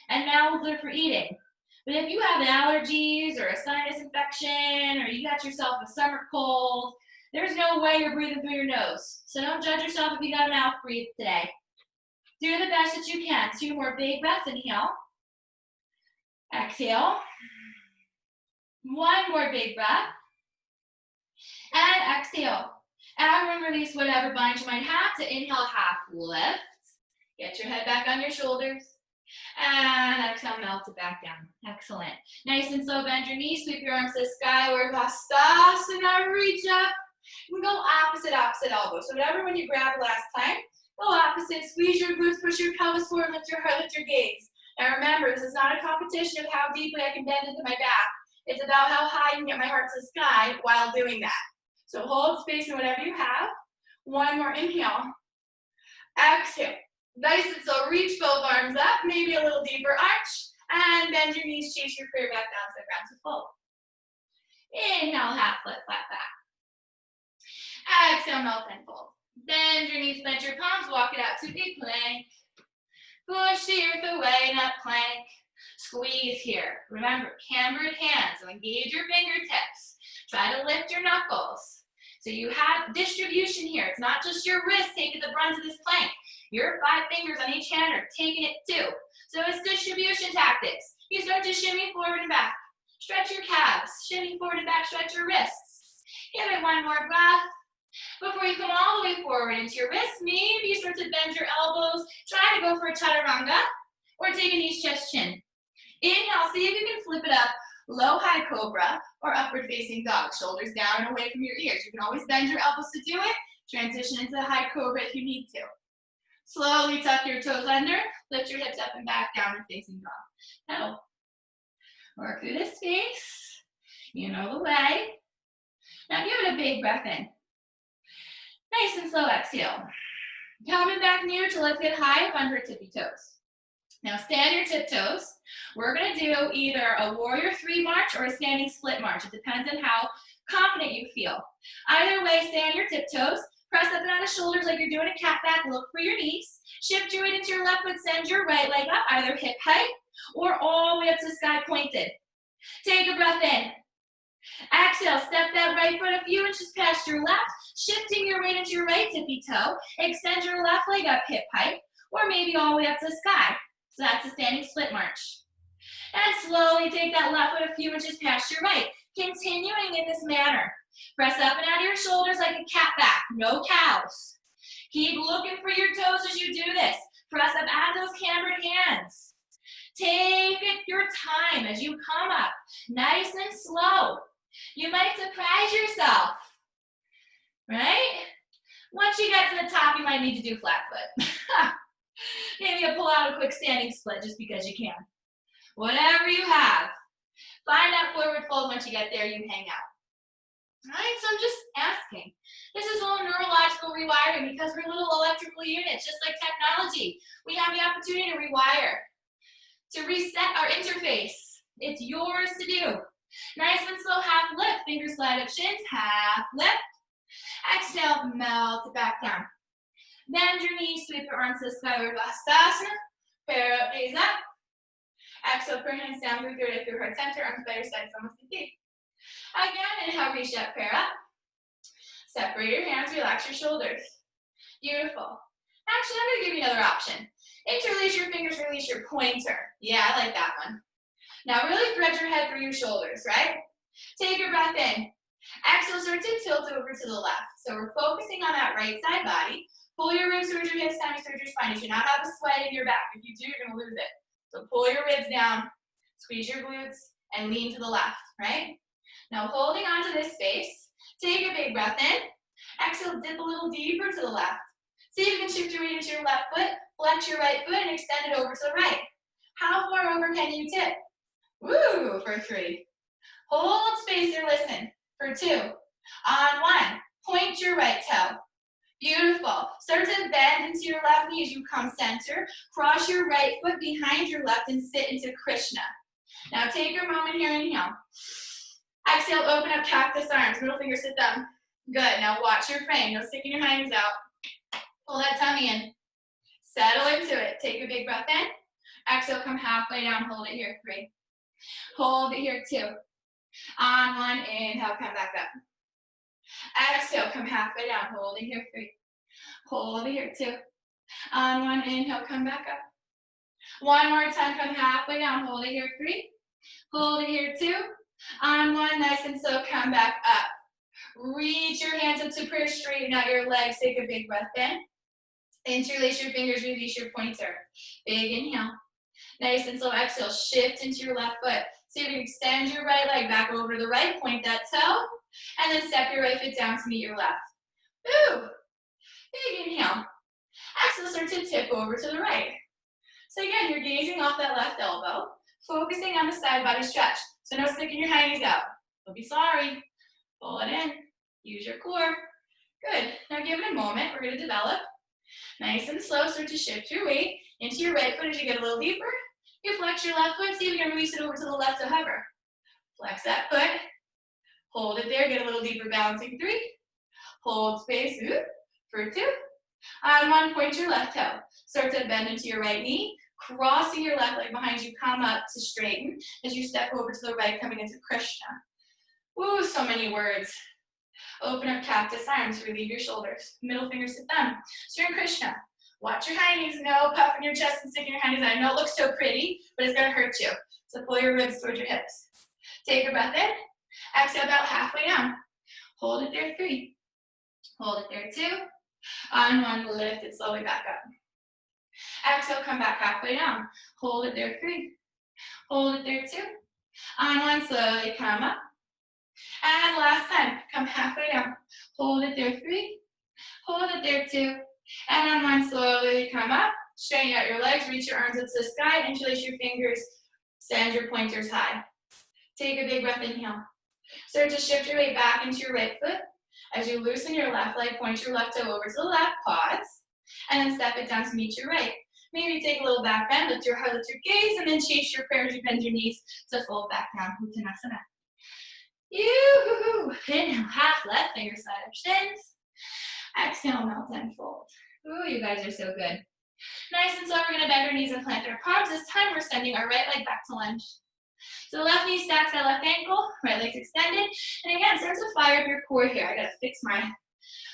and mouths are for eating. But if you have allergies or a sinus infection or you got yourself a summer cold, there's no way you're breathing through your nose. So don't judge yourself if you got a mouth breathe today. Do the best that you can. 2 more big breaths. Inhale. Exhale. 1 more big breath. And exhale. Everyone release whatever bind you might have to inhale, half lift. Get your head back on your shoulders. And exhale, melt it back down. Excellent. Nice and slow, bend your knees, sweep your arms to the sky, or Hastasana, reach up. You can go opposite elbow. So whatever when you grabbed last time, go opposite, squeeze your glutes, push your pelvis forward, lift your heart, lift your gaze. Now remember, this is not a competition of how deeply I can bend into my back. It's about how high I can get my heart to the sky while doing that. So hold space in whatever you have. 1 more inhale. Exhale. Nice and slow, reach both arms up, maybe a little deeper arch, and bend your knees, chase your career back down to the ground to fold. Inhale, half lift, flat back. Exhale, melt and fold. Bend your knees, bend your palms, walk it out to a plank. Push the earth away, nut plank. Squeeze here. Remember, cambered hands, so engage your fingertips. Try to lift your knuckles. So you have distribution here. It's not just your wrist taking the brunt of this plank. Your 5 fingers on each hand are taking it too. So it's distribution tactics. You start to shimmy forward and back. Stretch your calves. Shimmy forward and back. Stretch your wrists. Give it 1 more breath. Before you come all the way forward into your wrists, maybe you start to bend your elbows. Try to go for a chaturanga or take a knees, chest, chin. Inhale, see if you can flip it up. Low, high cobra or upward facing dog. Shoulders down and away from your ears. You can always bend your elbows to do it. Transition into high cobra if you need to. Slowly tuck your toes under, lift your hips up and back, downward facing dog. Now, work through this space. You know the way. Now give it a big breath in. Nice and slow exhale. Coming back neutral, let's get high up under tippy toes. Now stay on your tiptoes. We're gonna do either a warrior 3 march or a standing split march. It depends on how confident you feel. Either way, stay on your tiptoes. Press up and out of shoulders like you're doing a cat back. Look for your knees. Shift your weight into your left foot. Send your right leg up, either hip height or all the way up to the sky pointed. Take a breath in. Exhale, step that right foot a few inches past your left, shifting your weight into your right tippy toe. Extend your left leg up hip height, or maybe all the way up to the sky. So that's a standing split march. And slowly take that left foot a few inches past your right, continuing in this manner. Press up and out of your shoulders like a cat back, no cows. Keep looking for your toes as you do this. Press up out of those cambered hands. Take your time as you come up, nice and slow. You might surprise yourself, right? Once you get to the top, you might need to do flat foot. Maybe you pull out a quick standing split just because you can. Whatever you have. Find that forward fold. Once you get there, you hang out. All right, so I'm just asking. This is all neurological rewiring because we're little electrical units, just like technology. We have the opportunity to rewire, to reset our interface. It's yours to do. Nice and slow, half lift. Fingers slide up shins, half lift. Exhale, melt it back down. Bend your knees, sweep your arms to the sky, Virabhadrasana. Para, gaze up. Exhale, put your hands down through third through heart center, arms by your sides, almost the feet. Again, inhale, reach up, para. Separate your hands, relax your shoulders. Beautiful. Actually, I'm gonna give you another option. Interlace your fingers, release your pointer. Yeah, I like that one. Now really thread your head through your shoulders, right? Take your breath in. Exhale, start to tilt over to the left. So we're focusing on that right side body. Pull your ribs towards your hips, tummy towards your spine. You should not have a sweat in your back. If you do, you're gonna lose it. So pull your ribs down, squeeze your glutes, and lean to the left, right? Now holding onto this space, take a big breath in. Exhale, dip a little deeper to the left. See if you can shift your weight into your left foot, flex your right foot, and extend it over to the right. How far over can you tip? Woo, for 3. Hold space there, listen. For 2. On 1, point your right toe. Beautiful. Start to bend into your left knee as you come center. Cross your right foot behind your left and sit into Krishna. Now take your moment here, inhale. Exhale, open up cactus arms, middle finger, sit down. Good, now watch your frame. No sticking your hands out. Pull that tummy in. Settle into it. Take a big breath in. Exhale, come halfway down, hold it here, 3. Hold it here, 2. On 1, inhale, come back up. Exhale, come halfway down, hold it here, 3. Hold it here, 2. On 1, inhale, come back up. One more time, come halfway down, hold it here, 3. Hold it here, 2. On 1, nice and slow, come back up. Reach your hands up to prayer, straighten out your legs, take a big breath in. Interlace your fingers, release your pointer. Big inhale. Nice and slow exhale, shift into your left foot. So you can extend your right leg back over to the right, point that toe, and then step your right foot down to meet your left. Ooh, big inhale. Exhale, start to tip over to the right. So again, you're gazing off that left elbow, focusing on the side body stretch. So no sticking your hinds out. Don't be sorry. Pull it in. Use your core. Good. Now give it a moment. We're going to develop. Nice and slow. Start to shift your weight into your right foot as you get a little deeper. You flex your left foot. See if you can release it over to the left to hover. Flex that foot. Hold it there. Get a little deeper, balancing 3. Hold space for 2. On 1, point your left toe. Start to bend into your right knee. Crossing your left leg behind you, come up to straighten as you step over to the right, coming into Krishna. Woo, so many words. Open up cactus arms, relieve your shoulders. Middle fingers to thumb. So you're in Krishna. Watch your high knees, no puffing your chest and sticking your hands out. I know it looks so pretty, but it's gonna hurt you. So pull your ribs towards your hips. Take a breath in. Exhale about halfway down. Hold it there, 3. Hold it there, 2. On 1, lift it slowly back up. Exhale, come back halfway down. Hold it there, 3. Hold it there, 2. On 1, slowly come up. And last time, come halfway down. Hold it there, 3. Hold it there, 2. And on 1, slowly come up. Straighten out your legs, reach your arms up to the sky, interlace your fingers, send your pointers high. Take a big breath, inhale. Start to shift your weight back into your right foot. As you loosen your left leg, point your left toe over to the left, pause, and then step it down to meet your right. Maybe take a little back bend, lift your heart, lift your gaze, and then chase your prayer as you bend your knees to fold back down, Uttanasana. Yoo-hoo-hoo. Inhale, half left, finger side up shins. Exhale, melt and fold. Ooh, you guys are so good. Nice and slow, we're gonna bend our knees and plant our palms. This time we're sending our right leg back to lunge. So the left knee stacks that left ankle, right leg's extended. And again, start to fire up your core here. I gotta fix my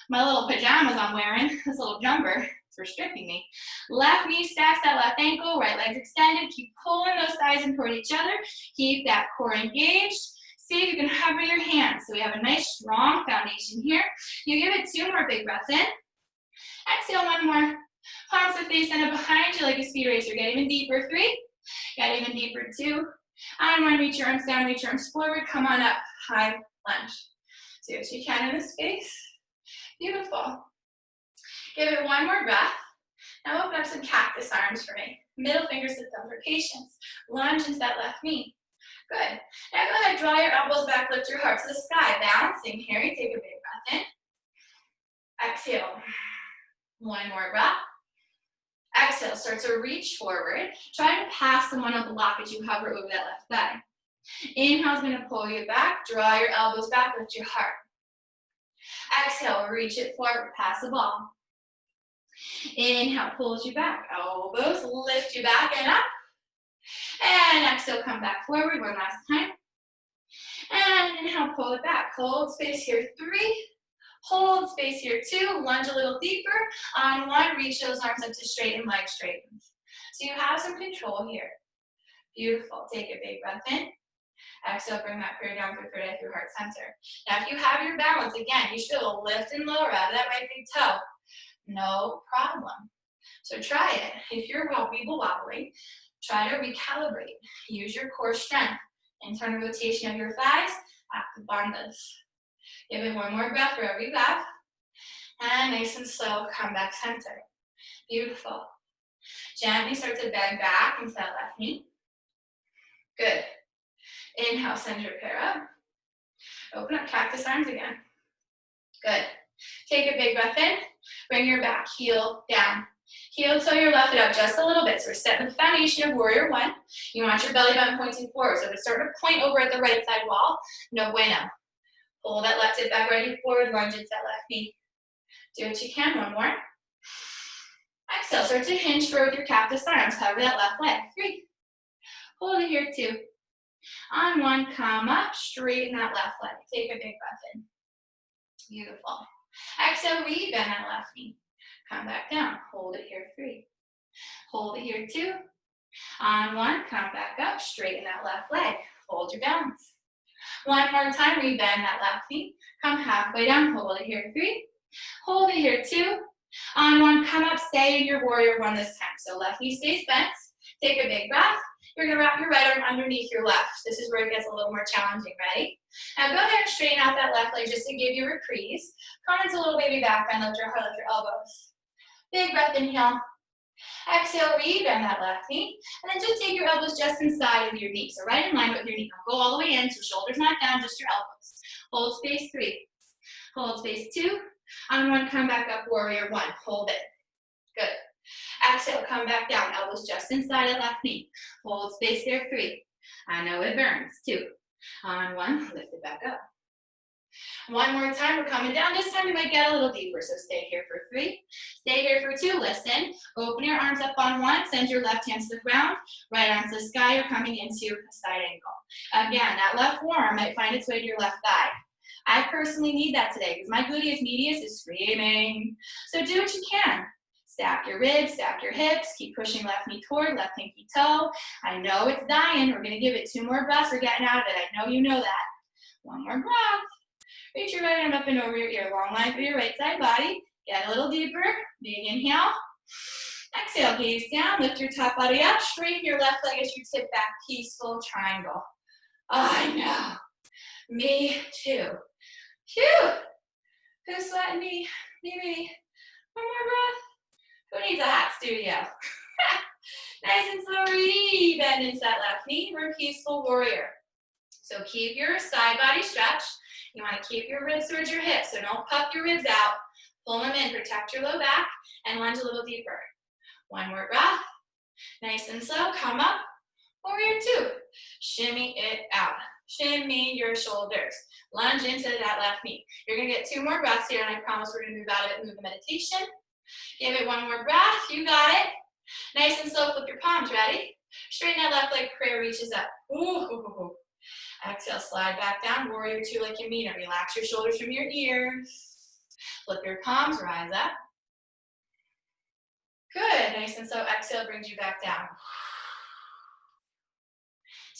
little pajamas I'm wearing, this little jumper. It's restricting me. Left knee stacks that left ankle, right leg's extended. Keep pulling those thighs in toward each other. Keep that core engaged. See if you can hover your hands. So we have a nice strong foundation here. You give it 2 more big breaths in. Exhale, 1 more. Palms to face and up behind you like a speed racer. Get even deeper, 3. Get even deeper, 2. On 1, reach your arms down, reach your arms forward. Come on up, high lunge. Do what you can in the space. Beautiful. Give it one more breath. Now open up some cactus arms for me. Middle fingers to thumb for patience. Lunge into that left knee. Good. Now go ahead, draw your elbows back, lift your heart to the sky. Balancing here. You take a big breath in. Exhale. One more breath. Exhale. Start to reach forward. Try to pass someone on the block as you hover over that left thigh. Inhale is going to pull you back. Draw your elbows back, lift your heart. Exhale, reach it forward, pass the ball. Inhale, pulls you back. Elbows lift you back and up. And exhale, come back forward one last time. And inhale, pull it back. Hold space here, 3. Hold space here, 2. Lunge a little deeper. On 1, reach those arms up to straighten, leg straighten. So you have some control here. Beautiful. Take a big breath in. Exhale, bring that prayer down through third eye through heart center. Now, if you have your balance, again, you should lift and lower out of that right big toe. No problem. So try it. If you're wobbly, try to recalibrate. Use your core strength. Internal rotation of your thighs, active bandhas. Give it one more breath wherever you have. And nice and slow, come back center. Beautiful. Gently start to bend back into that left knee. Good. Inhale, send your pair up. Open up cactus arms again. Good. Take a big breath in. Bring your back heel down. Heel toe your left foot up just a little bit. So we're setting the foundation of warrior 1. You want your belly button pointing forward. So if it's starting to point over at the right side wall, no bueno. Pull that left hip back, right hip forward, lunge into that left knee. Do what you can. One more. Exhale. Start to hinge forward with your cactus arms. Cover that left leg. 3. Hold it here, 2. On 1, come up, straighten that left leg. Take a big breath in. Beautiful. Exhale, rebend that left knee. Come back down. Hold it here, 3. Hold it here, 2. On 1, come back up, straighten that left leg. Hold your balance. One more time, rebend that left knee. Come halfway down, hold it here, 3. Hold it here, 2. On 1, come up, stay in your warrior 1 this time. So left knee stays bent. Take a big breath. You're going to wrap your right arm underneath your left. This is where it gets a little more challenging. Ready? Now go ahead and straighten out that left leg just to give you a reprise. Come into a little baby back bend, lift your heart, lift your elbows. Big breath, inhale. Exhale, rebend that left knee. And then just take your elbows just inside of your knee. So right in line with your knee. Don't go all the way in, so shoulders not down, just your elbows. Hold space, 3. Hold space, 2. On 1, come back up, warrior 1. Hold it. Good. Exhale, come back down. Elbows just inside of left knee. Hold space there, 3. I know it burns. 2. On 1, lift it back up. One more time, we're coming down. This time we might get a little deeper, so stay here for 3. Stay here for 2. Listen. Open your arms up on 1. Send your left hand to the ground. Right arm to the sky. You're coming into a side angle. Again, that left forearm might find its way to your left thigh. I personally need that today because my gluteus medius is screaming. So do what you can. Stack your ribs, stack your hips, keep pushing left knee toward, left pinky toe. I know it's dying. We're going to give it 2 more breaths. We're getting out of it. I know you know that. One more breath. Reach your right arm up and over your ear. Long line through your right side body. Get a little deeper. Big inhale. Exhale, gaze down. Lift your top body up. Straighten your left leg as you tip back. Peaceful triangle. Oh, I know. Me too. Phew. Who's sweating me? Me. One more breath. Who needs a hot studio? Nice and slow, bend into that left knee. We're peaceful warrior. So keep your side body stretched. You want to keep your ribs towards your hips, so don't puff your ribs out. Pull them in, protect your low back, and lunge a little deeper. One more breath. Nice and slow, come up. Warrior 2. Shimmy it out. Shimmy your shoulders. Lunge into that left knee. You're going to get 2 more breaths here, and I promise we're going to move out of it and move the meditation. Give it 1 more breath. You got it. Nice and slow. Flip your palms. Ready? Straighten that left leg. Prayer reaches up. Ooh. Exhale. Slide back down. Warrior 2 like you mean it. Relax your shoulders from your ears. Flip your palms. Rise up. Good. Nice and slow. Exhale brings you back down.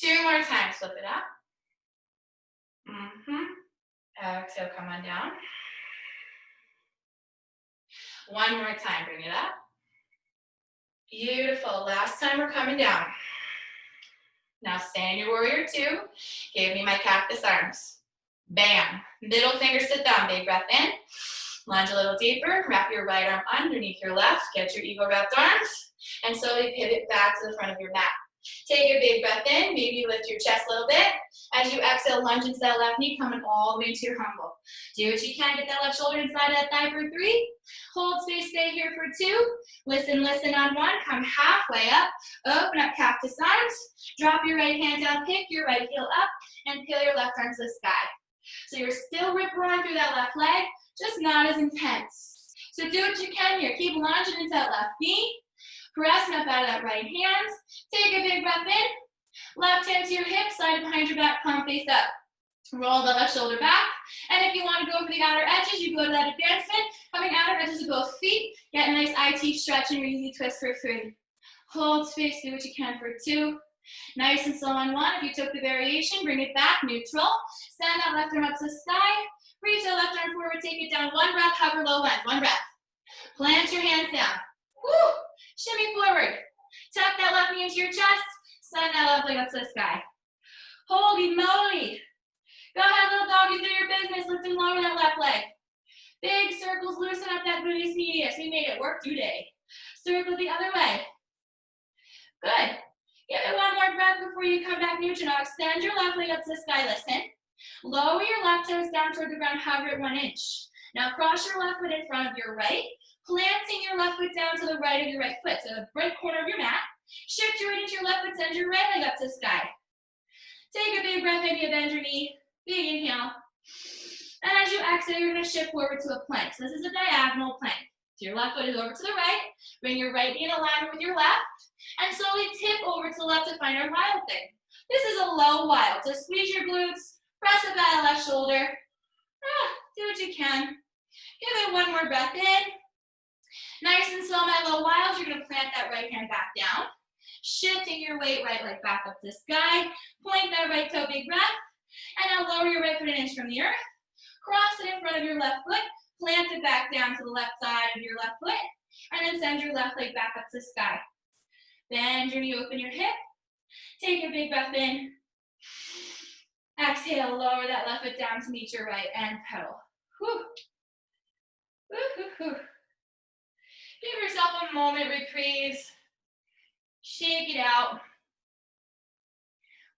2 more times. Flip it up. Exhale. Come on down. 1 more time, bring it up. Beautiful. Last time we're coming down. Now stay in your warrior 2. Give me my cactus arms. Bam. Middle fingers to thumb. Big breath in. Lunge a little deeper. Wrap your right arm underneath your left. Get your eagle wrapped arms. And slowly pivot back to the front of your mat. Take a big breath in. Maybe lift your chest a little bit. As you exhale, lunge into that left knee, coming all the way into your humble. Do what you can. Get that left shoulder inside that thigh for 3. Hold space, stay here for 2. Listen on 1. Come halfway up. Open up cactus arms. Drop your right hand down. Pick your right heel up. And peel your left arm to the sky. So you're still rip roaring through that left leg, just not as intense. So do what you can here. Keep lunging into that left knee. Pressing up out of that right hand. Take a big breath in. Left hand to your hip, slide it behind your back, palm face up. Roll the left shoulder back. And if you want to go for the outer edges, you go to that advancement. Coming outer edges of both feet. Get a nice IT stretch and your easy twist for 3. Hold space, do what you can for 2. Nice and slow on 1. If you took the variation, bring it back, neutral. Send that left arm up to the sky. Reach the left arm forward, take it down. 1 breath, hover low lunge. 1 breath. Plant your hands down. Woo! Shimmy forward. Tuck that left knee into your chest. Send that left leg up to the sky. Holy moly. Go ahead, little doggy, do your business. Lift and lower that left leg. Big circles, loosen up that gluteus medius. We made it work today. Circle the other way. Good. Give it 1 more breath before you come back neutral. Now extend your left leg up to the sky. Listen. Lower your left toes down toward the ground, hover at 1 inch. Now cross your left foot in front of your right, planting your left foot down to the right of your right foot, so the right corner of your mat. Shift your weight into your left foot, send your right leg up to the sky. Take a big breath, maybe bend your knee. Big inhale. And as you exhale, you're going to shift forward to a plank. So this is a diagonal plank. So your left foot is over to the right. Bring your right knee in alignment with your left. And slowly tip over to the left to find our wild thing. This is a low wild. So squeeze your glutes. Press up that left shoulder. Do what you can. Give it 1 more breath in. Nice and slow, my low wild. You're going to plant that right hand back down. Shifting your weight, right leg back up to the sky. Point that right toe, big breath. And now lower your right foot 1 inch from the earth. Cross it in front of your left foot. Plant it back down to the left side of your left foot. And then send your left leg back up to the sky. Bend your knee, open your hip. Take a big breath in. Exhale, lower that left foot down to meet your right and pedal. Whew. Whew, whew, whew. Give yourself a moment, reprise. Shake it out.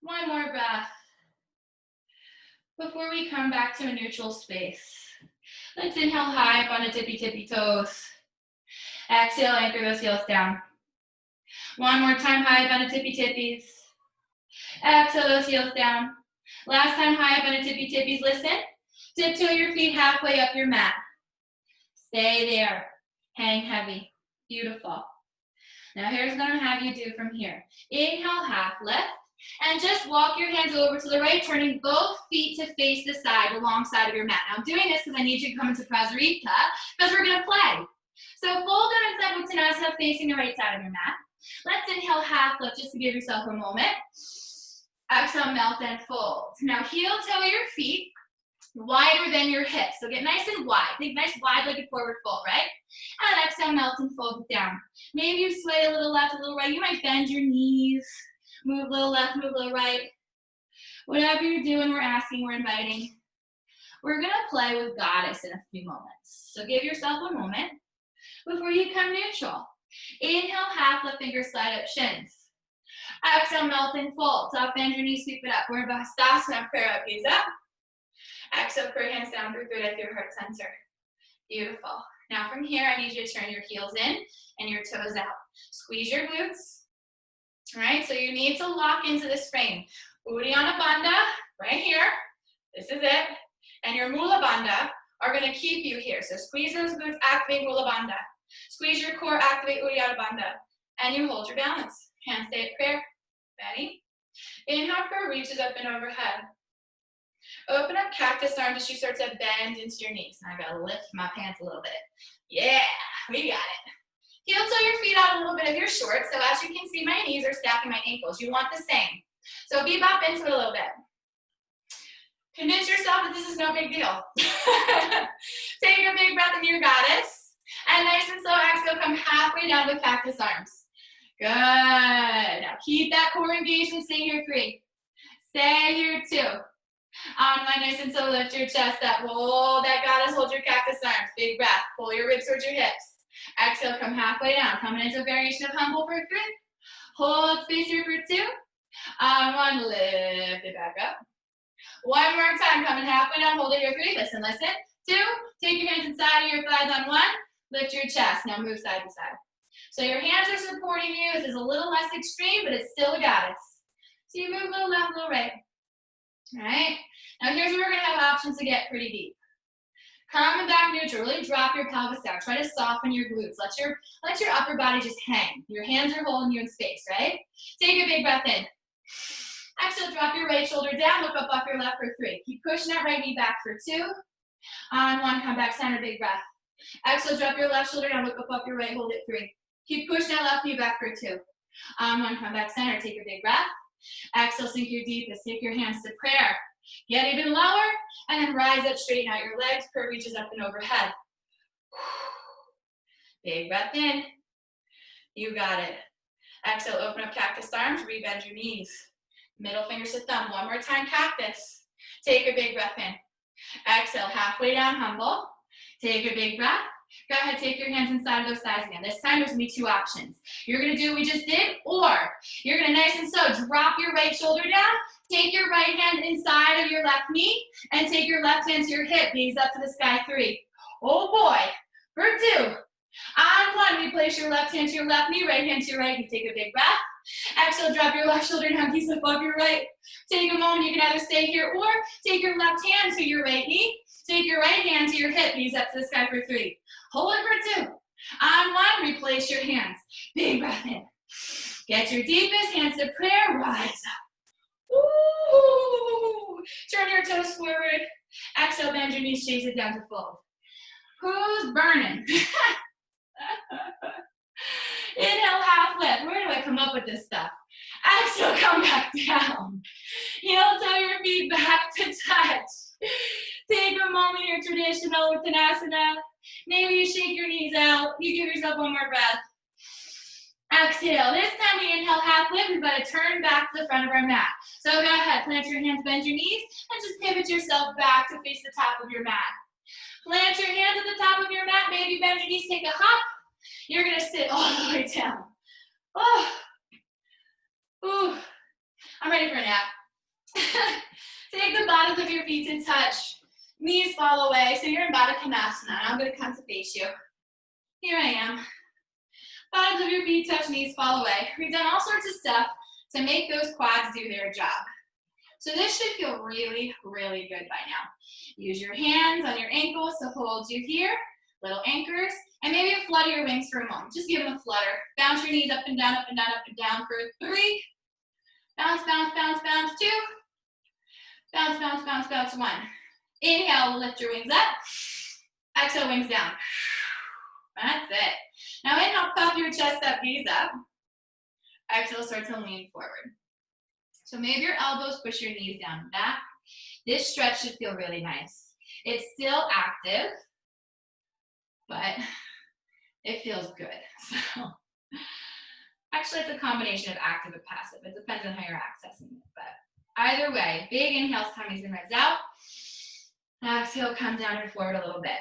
1 more breath before we come back to a neutral space. Let's inhale high up on the tippy toes. Exhale, anchor those heels down. 1 more time, high up on the tippies. Exhale those heels down. Last time, high up on the tippies. Listen. Tiptoe your feet halfway up your mat. Stay there. Hang heavy. Beautiful. Now here's what I'm going to have you do from here. Inhale, half lift. And just walk your hands over to the right, turning both feet to face the side alongside of your mat. Now I'm doing this because I need you to come into Prasarita because we're going to play. So fold down inside Uttanasana facing the right side of your mat. Let's inhale, half lift just to give yourself a moment. Exhale, melt and fold. Now heel toe your feet wider than your hips. So get nice and wide. Think nice wide-legged forward fold, right? And exhale, melt and fold it down. Maybe you sway a little left, a little right. You might bend your knees. Move a little left, move a little right. Whatever you're doing, we're asking, we're inviting. We're going to play with Goddess in a few moments. So give yourself a moment before you come neutral. Inhale, half lift, fingers slide up, shins. Exhale, melt and fold. Top bend your knees, sweep it up. We're in Vastasana, prayer up, gaze up. Exhale, prayer hands down through third eye through your heart center. Beautiful. Now from here, I need you to turn your heels in and your toes out. Squeeze your glutes. All right, so you need to lock into this frame. Uddiyana Bandha, right here. This is it. And your Mula Bandha are going to keep you here. So squeeze those glutes, activate Mula Bandha. Squeeze your core, activate Uddiyana Bandha. And you hold your balance. Hands stay at prayer. Ready? Inhale, prayer reaches up and overhead. Open up cactus arms as you start to bend into your knees. Now I gotta lift my pants a little bit. Yeah, we got it. Heel toe your feet out a little bit of your shorts. So as you can see, my knees are stacking my ankles. You want the same. So bebop into it a little bit. Convince yourself that this is no big deal. Take a big breath into your Goddess. And nice and slow, exhale, come halfway down with cactus arms. Good. Now keep that core engaged and stay here 3. Stay here 2. On my nice and slow, lift your chest up. Hold that goddess, hold your cactus arms. Big breath. Pull your ribs towards your hips. Exhale, come halfway down. Coming into a variation of humble for 3. Hold space here for 2. On 1, lift it back up. One more time, coming halfway down, hold it here 3. Listen, listen. 2, take your hands inside of your thighs on 1. Lift your chest. Now move side to side. So your hands are supporting you. This is a little less extreme, but it's still a goddess. So you move a little left, a little right. All right. Now here's where we're going to have options to get pretty deep. Coming back neutral. Really drop your pelvis down. Try to soften your glutes. Let your upper body just hang. Your hands are holding you in space, right? Take a big breath in. Exhale, drop your right shoulder down. Look up off your left for 3. Keep pushing that right knee back for 2. On 1, come back center, big breath. Exhale, drop your left shoulder down. Look up off your right, hold it 3. Keep pushing that left knee back for 2. On 1, come back center. Take a big breath. Exhale, sink your deepest. Take your hands to prayer. Get even lower, and then rise up, straighten out your legs. Prayer reaches up and overhead. Big breath in. You got it. Exhale, open up cactus arms. Rebend your knees. Middle fingers to thumb. One more time, cactus. Take a big breath in. Exhale, halfway down, humble. Take a big breath. Go ahead, take your hands inside of those thighs again. This time there's going to be 2 options. You're going to do what we just did, or you're going to nice and slow drop your right shoulder down, take your right hand inside of your left knee, and take your left hand to your hip, knees up to the sky, 3. Oh boy, for 2. On 1, we place your left hand to your left knee, right hand to your right. You take a big breath. Exhale, drop your left shoulder down, knees above your right. Take a moment, you can either stay here or take your left hand to your right knee. Take your right hand to your hip, knees up to the sky for 3. Hold it for 2. On 1, replace your hands. Big breath in. Get your deepest, hands to prayer, rise up. Ooh. Turn your toes forward. Exhale, bend your knees, chase it down to fold. Who's burning? Inhale, half lift. Where do I come up with this stuff? Exhale, come back down. Heel toe your feet back to touch. Take a moment here, traditional Uttanasana. Maybe you shake your knees out. You give yourself one more breath. Exhale. This time we inhale, half lift. We've got to turn back to the front of our mat. So go ahead, plant your hands, bend your knees, and just pivot yourself back to face the top of your mat. Plant your hands at the top of your mat. Maybe bend your knees, take a hop. You're going to sit all the way down. Oh. Ooh. I'm ready for a nap. Take the bottoms of your feet to touch. Knees fall away, so you're in Baddha Konasana. I'm going to come to face you. Here I am. Bottoms of your feet touch, knees fall away. We've done all sorts of stuff to make those quads do their job. So this should feel really, really good by now. Use your hands on your ankles to hold you here, little anchors, and maybe flutter your wings for a moment. Just give them a flutter. Bounce your knees up and down, up and down, up and down for 3. Bounce, bounce, bounce, bounce, 2. Bounce, bounce, bounce, bounce, 1. Inhale, lift your wings up. Exhale, wings down. That's it. Now inhale, puff your chest up, gaze up. Exhale, start to lean forward. So maybe your elbows push your knees down and back. This stretch should feel really nice. It's still active, but it feels good. So actually, it's a combination of active and passive. It depends on how you're accessing it. But either way, big inhale, tummies and ribs out. Exhale, come down and forward a little bit.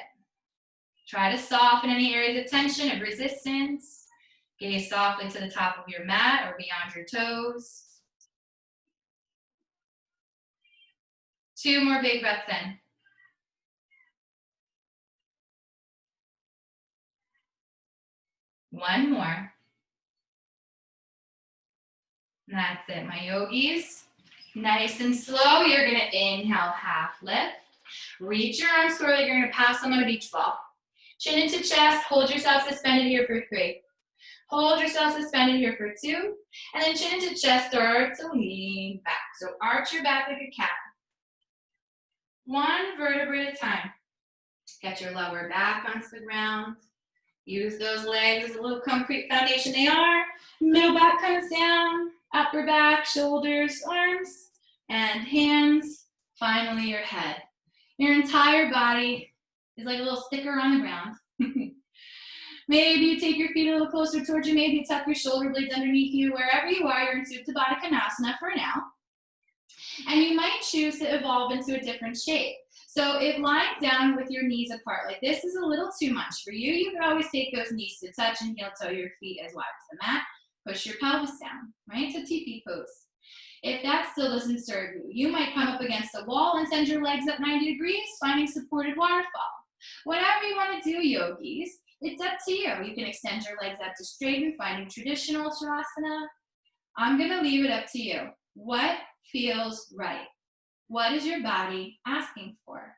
Try to soften any areas of tension, of resistance. Gaze softly to the top of your mat or beyond your toes. 2 more big breaths in. One more. That's it, my yogis. Nice and slow, you're gonna inhale, half lift. Reach your arms forward, you're gonna pass them on a beach ball. Chin into chest, hold yourself suspended here for 3. Hold yourself suspended here for 2. And then chin into chest, start to lean back. So arch your back like a cat. 1 vertebra at a time. Get your lower back onto the ground. Use those legs as a little concrete foundation they are. Middle back comes down, upper back, shoulders, arms, and hands. Finally, your head. Your entire body is like a little sticker on the ground. Maybe you take your feet a little closer towards you. Maybe you tuck your shoulder blades underneath you. Wherever you are, you're in Supta Baddha Konasana for now. And you might choose to evolve into a different shape. So if lying down with your knees apart like this is a little too much for you, you can always take those knees to touch and heel toe your feet as wide as the mat. Push your pelvis down, right? So teepee pose. If that still doesn't serve you, you might come up against a wall and send your legs up 90 degrees, finding supported waterfall. Whatever you want to do, yogis, it's up to you. You can extend your legs out to straighten, finding traditional shavasana. I'm going to leave it up to you. What feels right? What is your body asking for?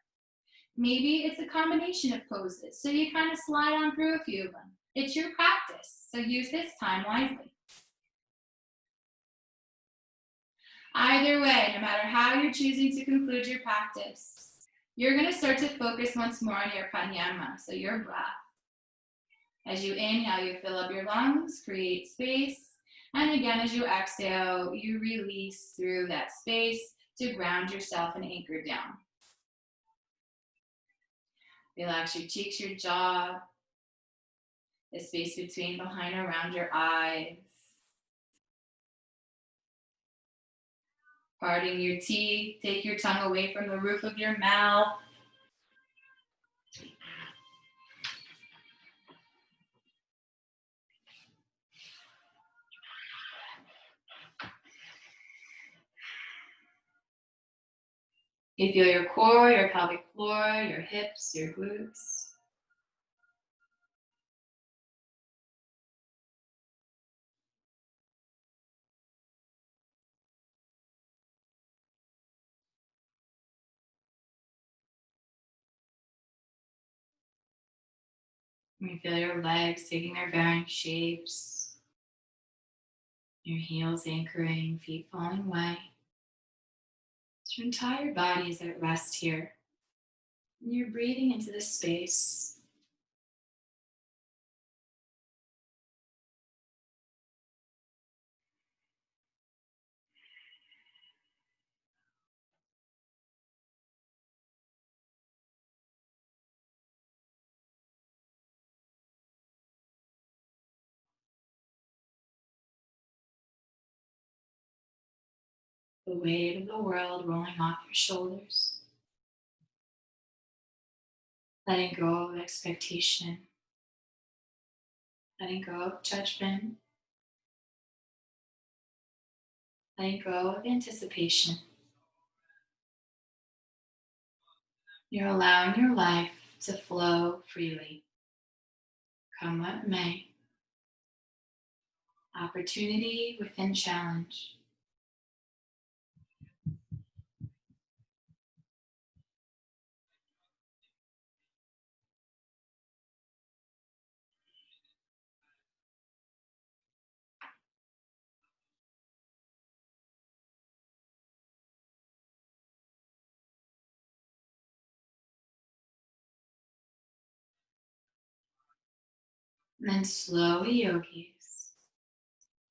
Maybe it's a combination of poses, so you kind of slide on through a few of them. It's your practice, so use this time wisely. Either way, no matter how you're choosing to conclude your practice, you're going to start to focus once more on your pranayama, so your breath. As you inhale, you fill up your lungs, create space. And again, as you exhale, you release through that space to ground yourself and anchor down. Relax your cheeks, your jaw, the space between, behind, around your eyes. Parting your teeth, take your tongue away from the roof of your mouth. You feel your core, your pelvic floor, your hips, your glutes. You feel your legs taking their varying shapes. Your heels anchoring, feet falling away. Your entire body is at rest here. And you're breathing into this space. The weight of the world rolling off your shoulders. Letting go of expectation. Letting go of judgment. Letting go of anticipation. You're allowing your life to flow freely. Come what may. Opportunity within challenge. And then slowly, yogis,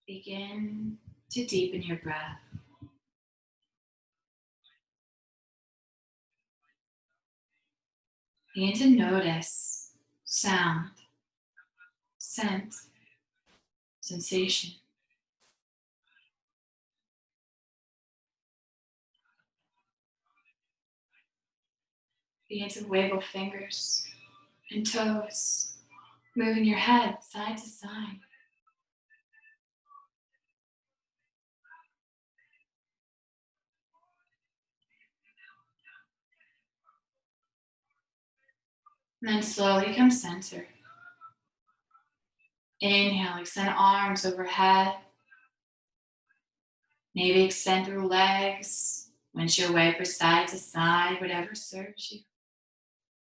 begin to deepen your breath. Begin to notice sound, scent, sensation. Begin to wiggle fingers and toes, moving your head side to side. And then slowly come center. Inhale, extend arms overhead. Maybe extend through legs. Winch your way from side to side, whatever serves you.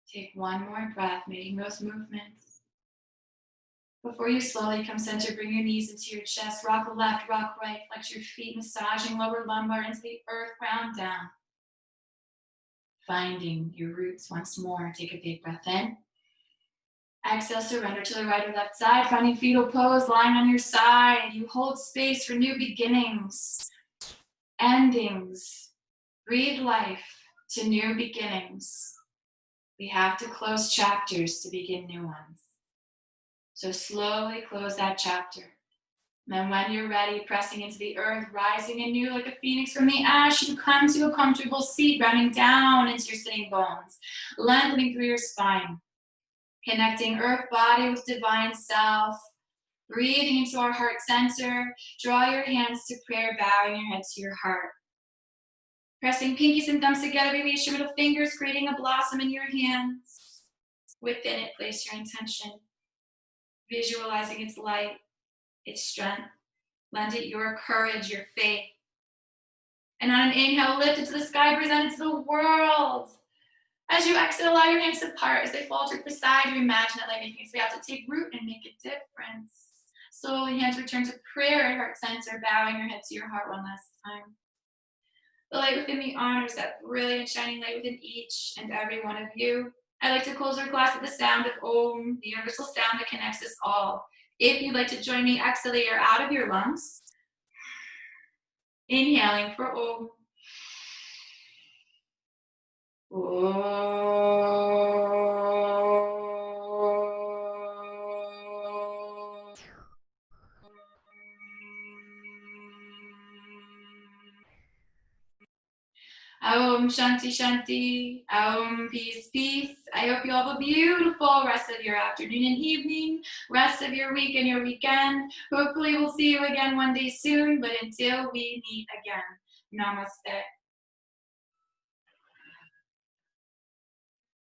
Take one more breath, making those movements. Before you slowly come center, bring your knees into your chest. Rock left, rock right. Flex your feet, massaging lower lumbar into the earth, ground down. Finding your roots once more. Take a big breath in. Exhale, surrender to the right or left side. Finding fetal pose, lying on your side. You hold space for new beginnings, endings. Breathe life to new beginnings. We have to close chapters to begin new ones. So slowly close that chapter. Then when you're ready, pressing into the earth, rising anew like a phoenix from the ash, you come to a comfortable seat, grounding down into your sitting bones, lengthening through your spine, connecting earth body with divine self, breathing into our heart center. Draw your hands to prayer, bowing your head to your heart. Pressing pinkies and thumbs together, release your middle fingers, creating a blossom in your hands. Within it, place your intention, visualizing its light, its strength. Lend it your courage, your faith. And on an inhale, lift it to the sky, present it to the world. As you exhale, allow your hands to part as they falter beside you. Imagine that light making its way out to take root and make a difference. Slowly, hands return to prayer at heart center, bowing your head to your heart one last time. The light within me honors that brilliant, shining light within each and every one of you. I like to close our class with the sound of Om, the universal sound that connects us all. If you'd like to join me, exhale the air out of your lungs. Inhaling for Om. Om Shanti Shanti. Om Peace Peace. I hope you all have a beautiful rest of your afternoon and evening, rest of your week and your weekend. Hopefully we'll see you again one day soon, but until we meet again, namaste.